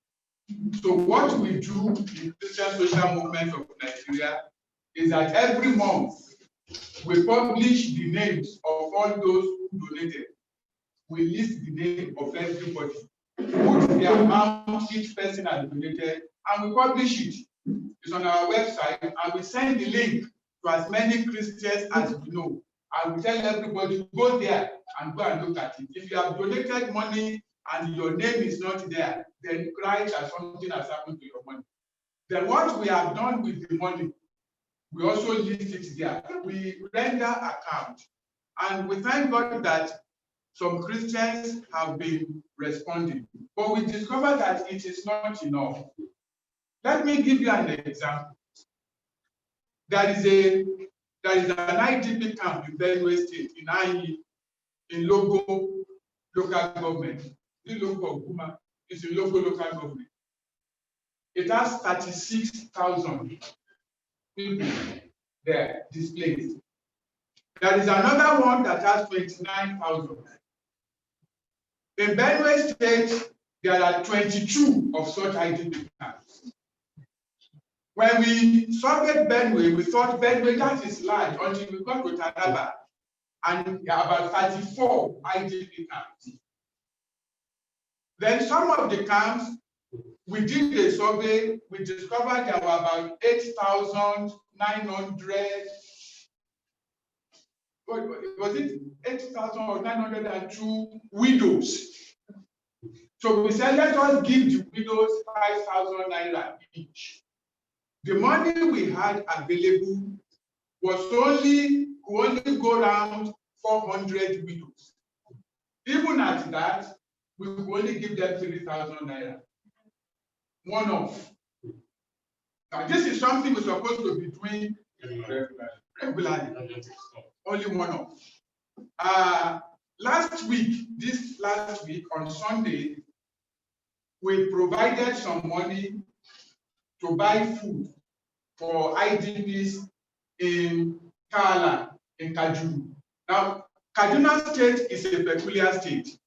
So what we do in the Christian Social Movement of Nigeria is that every month we publish the names of all those who donated. We list the name of everybody, put the amount each person has donated, and we publish it. It's on our website, and we send the link to as many Christians as we know. And we tell everybody, go there and go and look at it. If you have donated money and your name is not there, then cry that something has happened to your money. Then what we have done with the money, we also list it there. We render account. And we thank God that some Christians have been responding. But we discovered that it is not enough. Let me give you an example. There is an IDP camp in Benue State, in Ayi, in Logo local government. The local Guma is a local government. It has 36,000 people there displaced. There is another one that has 29,000. In Benue State, there are 22 of such IDP camps. When we surveyed Benue, we thought Benue, that is large, until we got to Taraba, and about 34 IDP camps. Then some of the camps we did a survey, we discovered there were about 8,900, was it 8,902 widows? So we said, let us give the widows 5,000 naira each. The money we had available was only go around 400 widows. Even at that, we could only give them 3,000 naira. One off. Now, this is something we're supposed to be doing regularly. Only one off. Last week on Sunday, we provided some money to buy food for IDPs in Kala, in Kajuru. Now, Kaduna State is a peculiar state.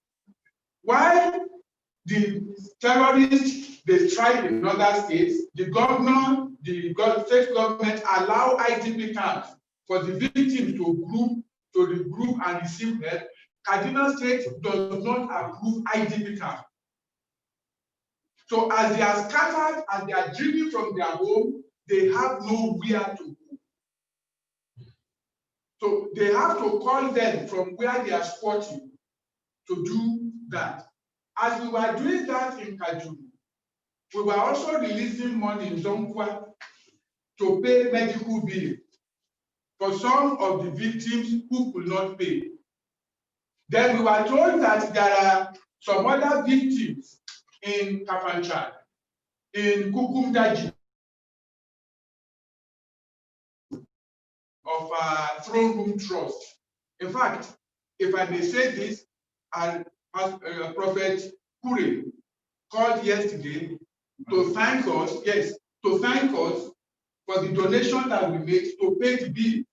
While the terrorists, they strike in other states, the governor, the state government allow IDP camps for the victims to regroup and receive help. Kaduna State does not approve IDP camps. So as they are scattered, as they are driven from their home, they have nowhere to go. So they have to call them from where they are squatting to do that. As we were doing that in Kajuru, we were also releasing money in Zonkwa to pay medical bills for some of the victims who could not pay. Then we were told that there are some other victims in Kafanchan, in Kukumdaji, of Throne Room Trust. In fact, if I may say this, Prophet Kure called yesterday to thank us, for the donation that we made to pay the bill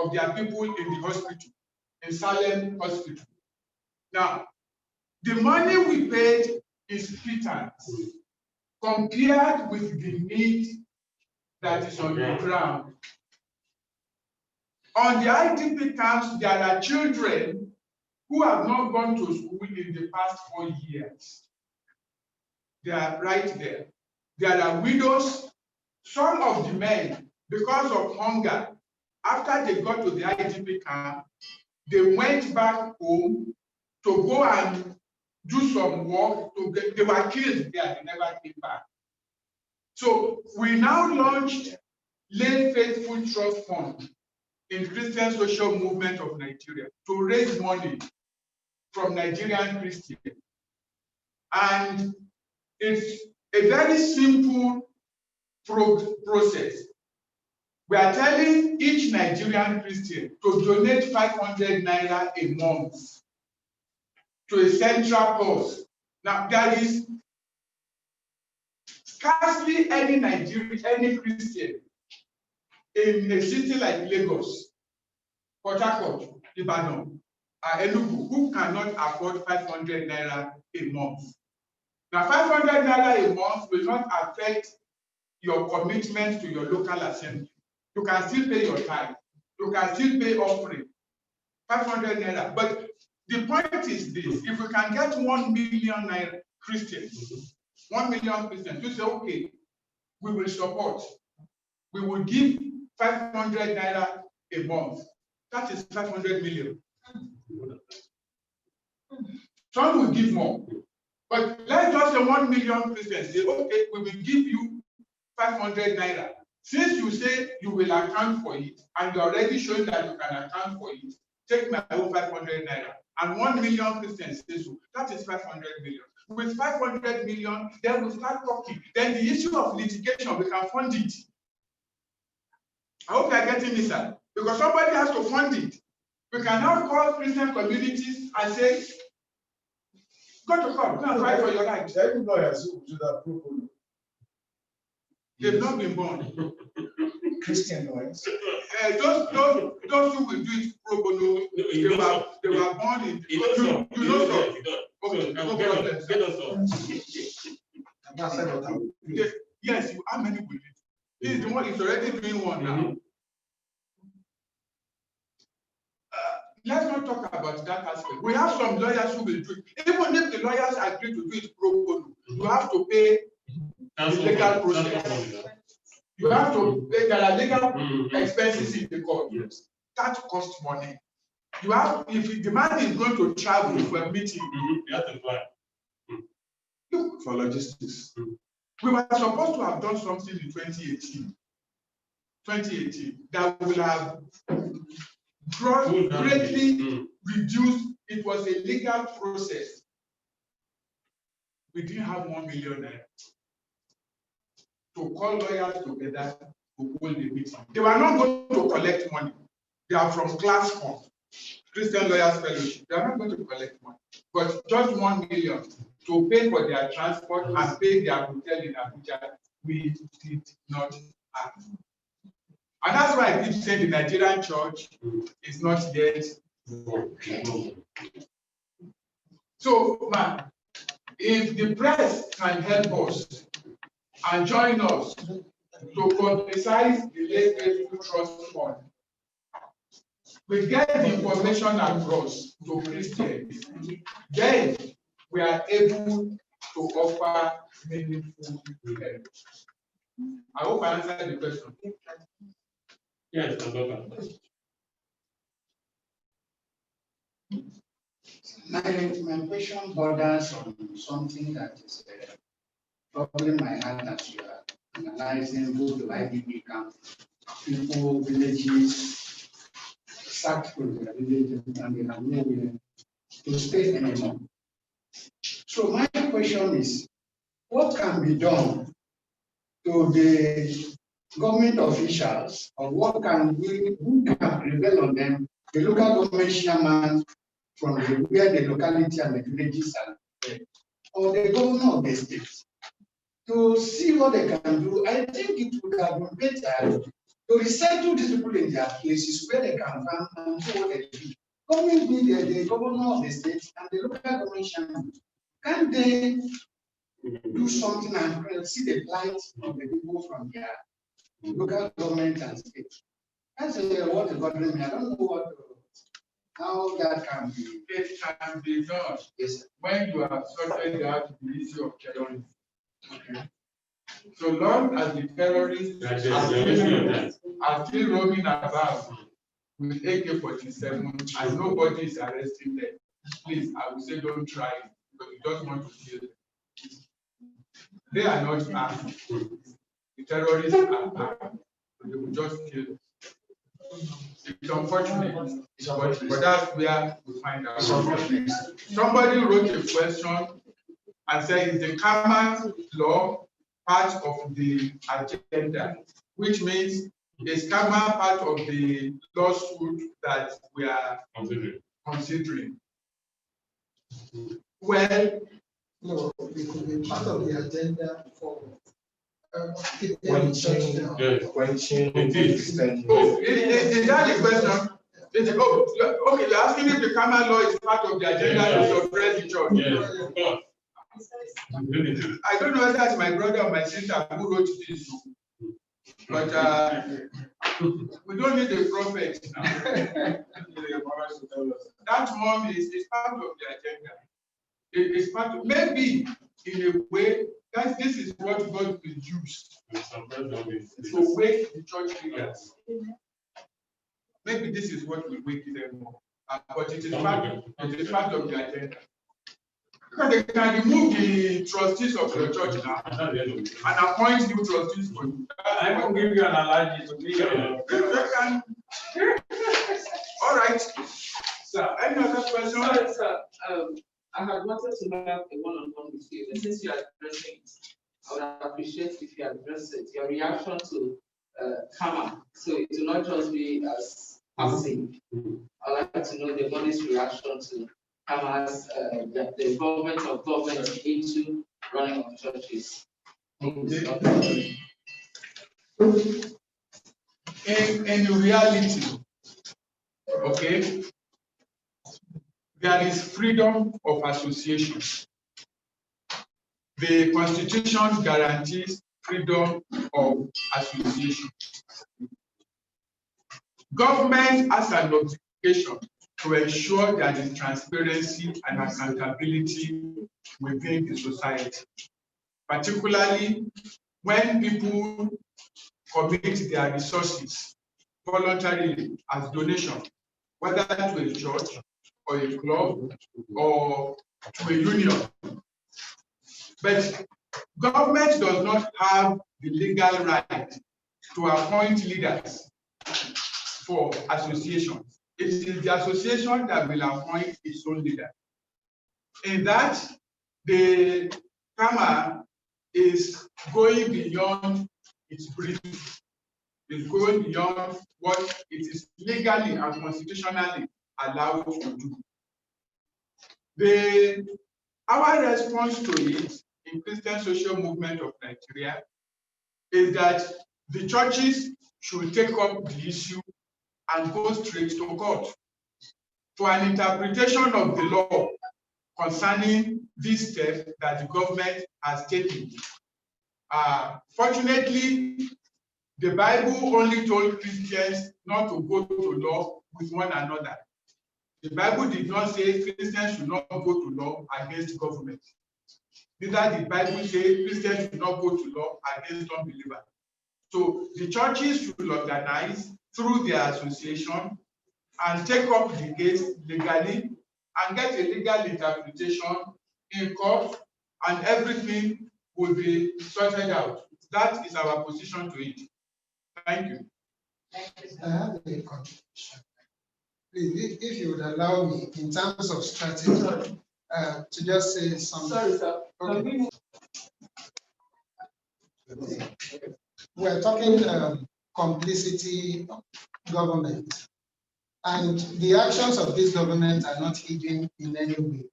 of their people in the hospital, in Salem Hospital. Now, the money we paid is pittance compared with the need that is on the ground. On the IDP camps, there are children who have not gone to school in the past 4 years. They are right there. There are widows. Some of the men, because of hunger, after they got to the IDP camp, they went back home to go and do some work. They were killed there, they never came back. So we now launched Lay Faithful Trust Fund in Christian Social Movement of Nigeria to raise money from Nigerian Christians. And it's a very simple process. We are telling each Nigerian Christian to donate 500 naira a month to a central cause. Now, there is scarcely any Christian in a city like Lagos, Port Harcourt, Ibadan, Enugu, who cannot afford 500 naira a month. Now, 500 naira a month will not affect your commitment to your local assembly. You can still pay your tithe. You can still pay offering. 500 naira. But the point is this: if we can get 1 million naira Christians, 1 million Christians, you say, okay, we will support. We will give 500 naira a month. That is 500 million. Some will give more. But let's just say 1 million Christians say, okay, we will give you 500 naira. Since you say you will account for it, and you're already showing that you can account for it, take my own 500 naira. And 1 million Christians say so. That is 500 million. With 500 million, then we start talking. Then the issue of litigation, we can fund it. I hope you are getting me, sir. Because somebody has to fund it. We can now call Christian communities and say, go to court, go and fight for your rights. Every lawyer should do that pro bono. They've not been born. Christian lawyers. Those who will do it pro bono, they were born in. You know so. Okay, no problem. Yes, how many will it? He's the one. He's already doing one now. Let's not talk about that aspect. We have some lawyers who will do it. Even if the lawyers agree to do it pro bono, you have to pay the legal process. You have to pay, there are legal expenses in the court. Yes. That costs money. You have, if the man is going to travel for a meeting, You have to fly. look, For logistics. we were supposed to have done something in 2018. That will have greatly reduced. It was a legal process. We didn't have 1 million naira to call lawyers together to hold the meeting. They were not going to collect money. They are from class fund, Christian Lawyers Fellowship. They are not going to collect money, but just 1 million to pay for their transport and pay their hotel in Abuja. We did not have. And that's why I keep saying the Nigerian church is not yet. So, man, if the press can help us and join us to publicize the Late Grateful Trust Fund, we get the information across to Christians, then we are able to offer meaningful help. I hope I answered the question. Yes, I'm My question borders on something that is troubling my heart as you are analyzing both the IDP camp, people, villages, sacked from their villages, and they have nowhere to stay anymore. So my question is, what can be done to the government officials, or who can prevail on them, the local government chairman from where the locality and the villages are, or the governor of the state, to see what they can do? I think it would have been better to resettle these people in their places where they can farm and do what they do. Government be the governor of the state and the local government chairman. Can they do something and see the plight of the people from their local government and state? That's what the government, I don't know how that can be. It can be done. Yes, when you have sorted out the issue of terrorism. Okay. So long as the terrorists are still roaming about with AK-47 and nobody is arresting them, please, I would say don't try it, because you just want to kill them. They are not armed. The terrorists are armed. They will just kill them. It's unfortunate, but that's where we find out. Somebody wrote a question and said, is the Karma law part of the agenda? Which means, is Karma part of the lawsuit that we are considering? Well, no, it could be part of the agenda for quenching. Is that the question? Okay, you're asking if the Karma law is part of the agenda to suppress the church. Yes, of course. I don't know whether that's my brother or my sister who wrote this, but we don't need a prophet now. That one is part of the agenda. It is part of, maybe in a way that this is what God will use to wake the church leaders. Maybe this is what will wake them up. But it is part of the agenda. Because they can remove the trustees of your church now and appoint new trustees for you. I will give you an analogy to be All right. Sir, any other questions? Sorry, sir. I had wanted to have a one-on-one with you. And since you are addressing it, I would appreciate if you address it, your reaction to Karma. So it will not just be as passive. I'd like to know the body's reaction to Karma's the involvement of government into running of churches. In reality, okay, there is freedom of association. The Constitution guarantees freedom of association. Government has an obligation to ensure there is transparency and accountability within the society. particularly when people commit their resources voluntarily as donation, whether to a church or a club or to a union. But government does not have the legal right to appoint leaders for associations. It is the association that will appoint its own leader. In that, the Kama is going beyond its brief. It's going beyond what it is legally and constitutionally allowed to do. Our response to it in Christian Social Movement of Nigeria is that the churches should take up the issue and go straight to court for an interpretation of the law concerning this step that the government has taken. Fortunately, the Bible only told Christians not to go to law with one another. The Bible did not say Christians should not go to law against government. Neither did the Bible say Christians should not go to law against unbelievers. So the churches should organize through their association and take up the case legally and get a legal interpretation in court, and everything will be sorted out. That is our position to it. Thank you. I have a contribution. Please, if you would allow me, in terms of strategy, to just say something. Sorry, sir. Okay. We're talking complicity government, and the actions of this government are not hidden in any way.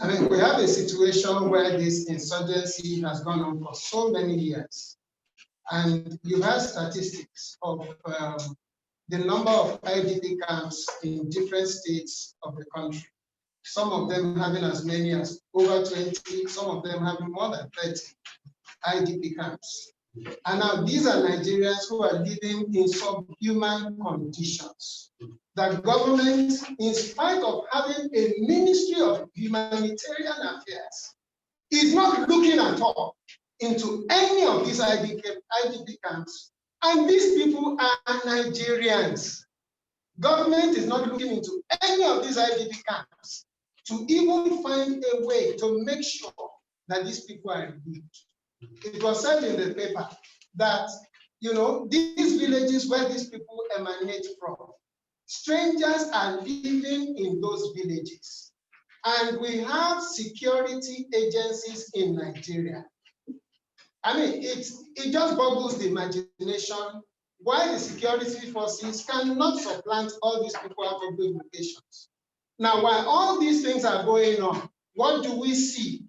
I mean, we have a situation where this insurgency has gone on for so many years, and you have statistics of the number of IDP camps in different states of the country. Some of them having as many as over 20, some of them having more than 30 IDP camps. And now these are Nigerians who are living in subhuman conditions. The government, in spite of having a Ministry of Humanitarian Affairs, is not looking at all into any of these IDP camps. And these people are Nigerians. Government is not looking into any of these IDP camps to even find a way to make sure that these people are relieved. It was said in the paper that, you know, these villages where these people emanate from, strangers are living in those villages. And we have security agencies in Nigeria. I mean, it just boggles the imagination why the security forces cannot supplant all these people out of those locations. Now, while all these things are going on, what do we see?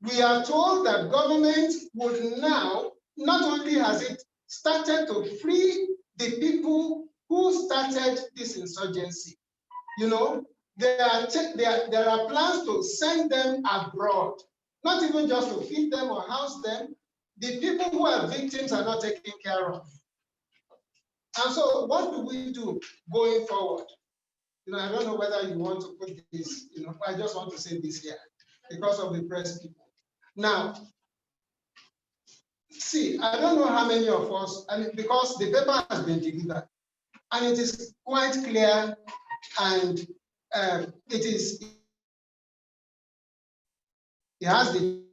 We are told that government would now, not only has it started to free the people who started this insurgency, you know, there are plans to send them abroad, not even just to feed them or house them. The people who are victims are not taken care of. And so what do we do going forward? You know, I don't know whether you want to put this, you know, I just want to say this here because of the press people. Now, see, I don't know how many of us, I mean, because the paper has been delivered and it is quite clear, and it has the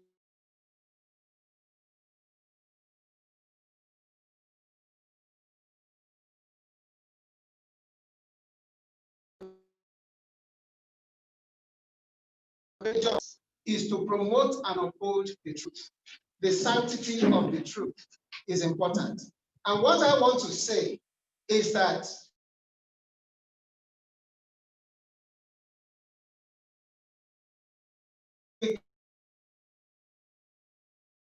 is to promote and uphold the truth. The sanctity of the truth is important. And what I want to say is that we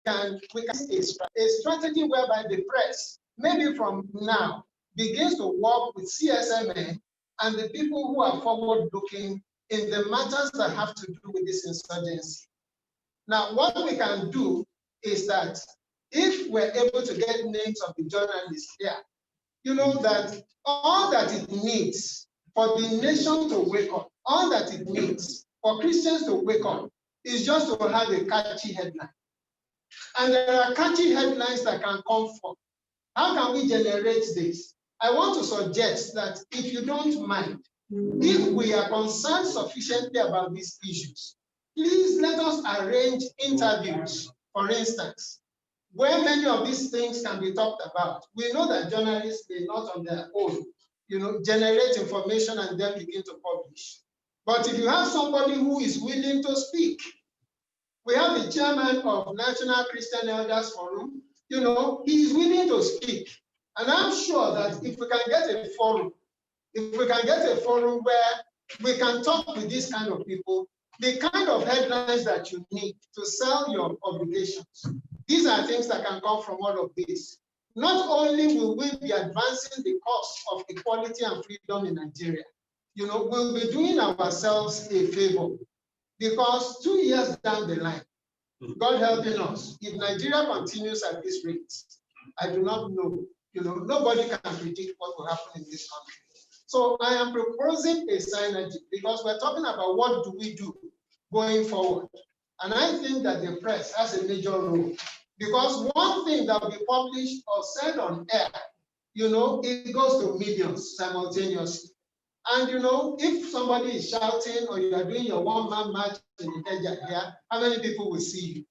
can a strategy whereby the press, maybe from now, begins to work with CSMN and the people who are forward-looking in the matters that have to do with this insurgency. Now, what we can do is that if we're able to get names of the journalists here, you know that all that it needs for the nation to wake up, all that it needs for Christians to wake up is just to have a catchy headline. And there are catchy headlines that can come from. How can we generate this? I want to suggest that if you don't mind, if we are concerned sufficiently about these issues, please let us arrange interviews, for instance, where many of these things can be talked about. We know that journalists may not on their own, generate information and then begin to publish. But if you have somebody who is willing to speak, we have the chairman of National Christian Elders Forum, he is willing to speak. And I'm sure that if we can get a forum, where we can talk with these kind of people, the kind of headlines that you need to sell your obligations, these are things that can come from all of this. Not only will we be advancing the cause of equality and freedom in Nigeria, we'll be doing ourselves a favor, because 2 years down the line, God helping us, if Nigeria continues at this rate, I do not know, nobody can predict what will happen in this country. So I am proposing a synergy, because we're talking about what do we do going forward. And I think that the press has a major role, because one thing that will be published or said on air, it goes to millions simultaneously. And if somebody is shouting or you are doing your one-man march in Ikeja here, how many people will see you?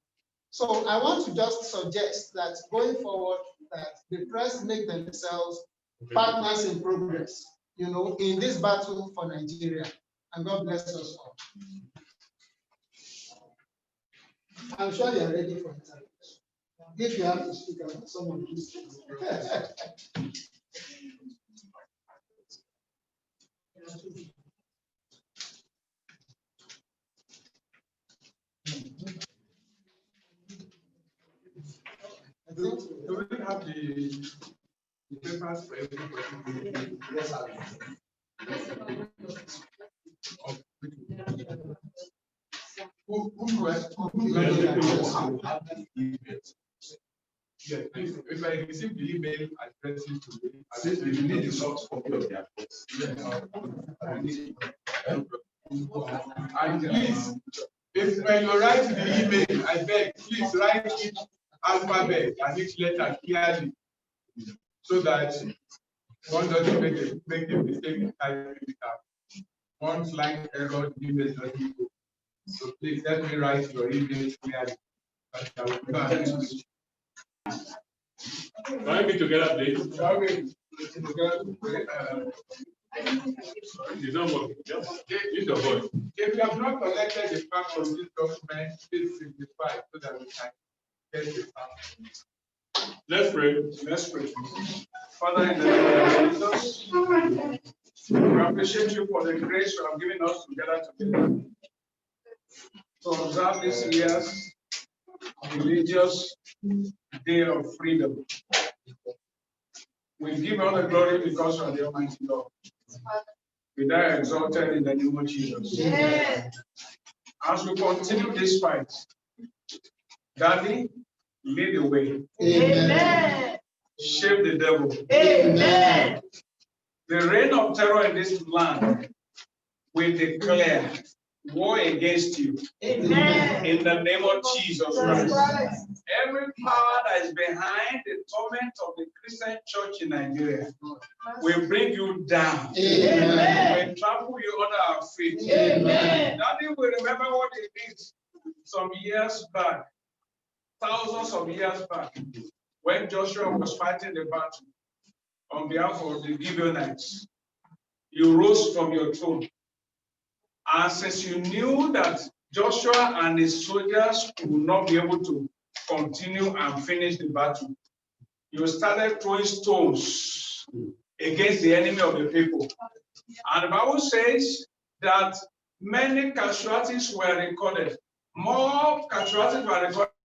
So I want to just suggest that going forward, that the press make themselves partners in progress, in this battle for Nigeria. And God bless us all. I'm sure you're ready for it. If you have to speak about someone, please. Do we have the papers for everybody? Yes, Yes, if I receive the email addressing to me, Since we need the soft copy of the address. And please, if when you write the email, I beg, please write it alphabet and each letter clearly, so that one doesn't make a mistake in typing it out. One slight error, the email doesn't go. So please let me write your email clearly. Why be together, please? Okay. It's not working. Just use your voice. If you have not collected the fact of this document, please simplify so that we can get the fact. Let's pray. Let's pray. Father, in the name of Jesus, we appreciate you for the grace you have given us together to observe this year's religious day of freedom. We give all the glory because you are the Almighty God. Be thou exalted in the name of Jesus. Yeah. As we continue this fight, Daddy, lead the way. Amen. Shape the devil. Amen. The reign of terror in this land, we declare war against you. Amen. In the name of Jesus Christ. Every power that is behind the torment of the Christian church in Nigeria, we bring you down. Amen. We trample you under our feet. Amen. Daddy, we remember what it did some years back, thousands of years back, when Joshua was fighting the battle on behalf of the Gibeonites. You rose from your throne. And since you knew that Joshua and his soldiers would not be able to continue and finish the battle, you started throwing stones against the enemy of the people. And the Bible says that many casualties were recorded. More casualties were recorded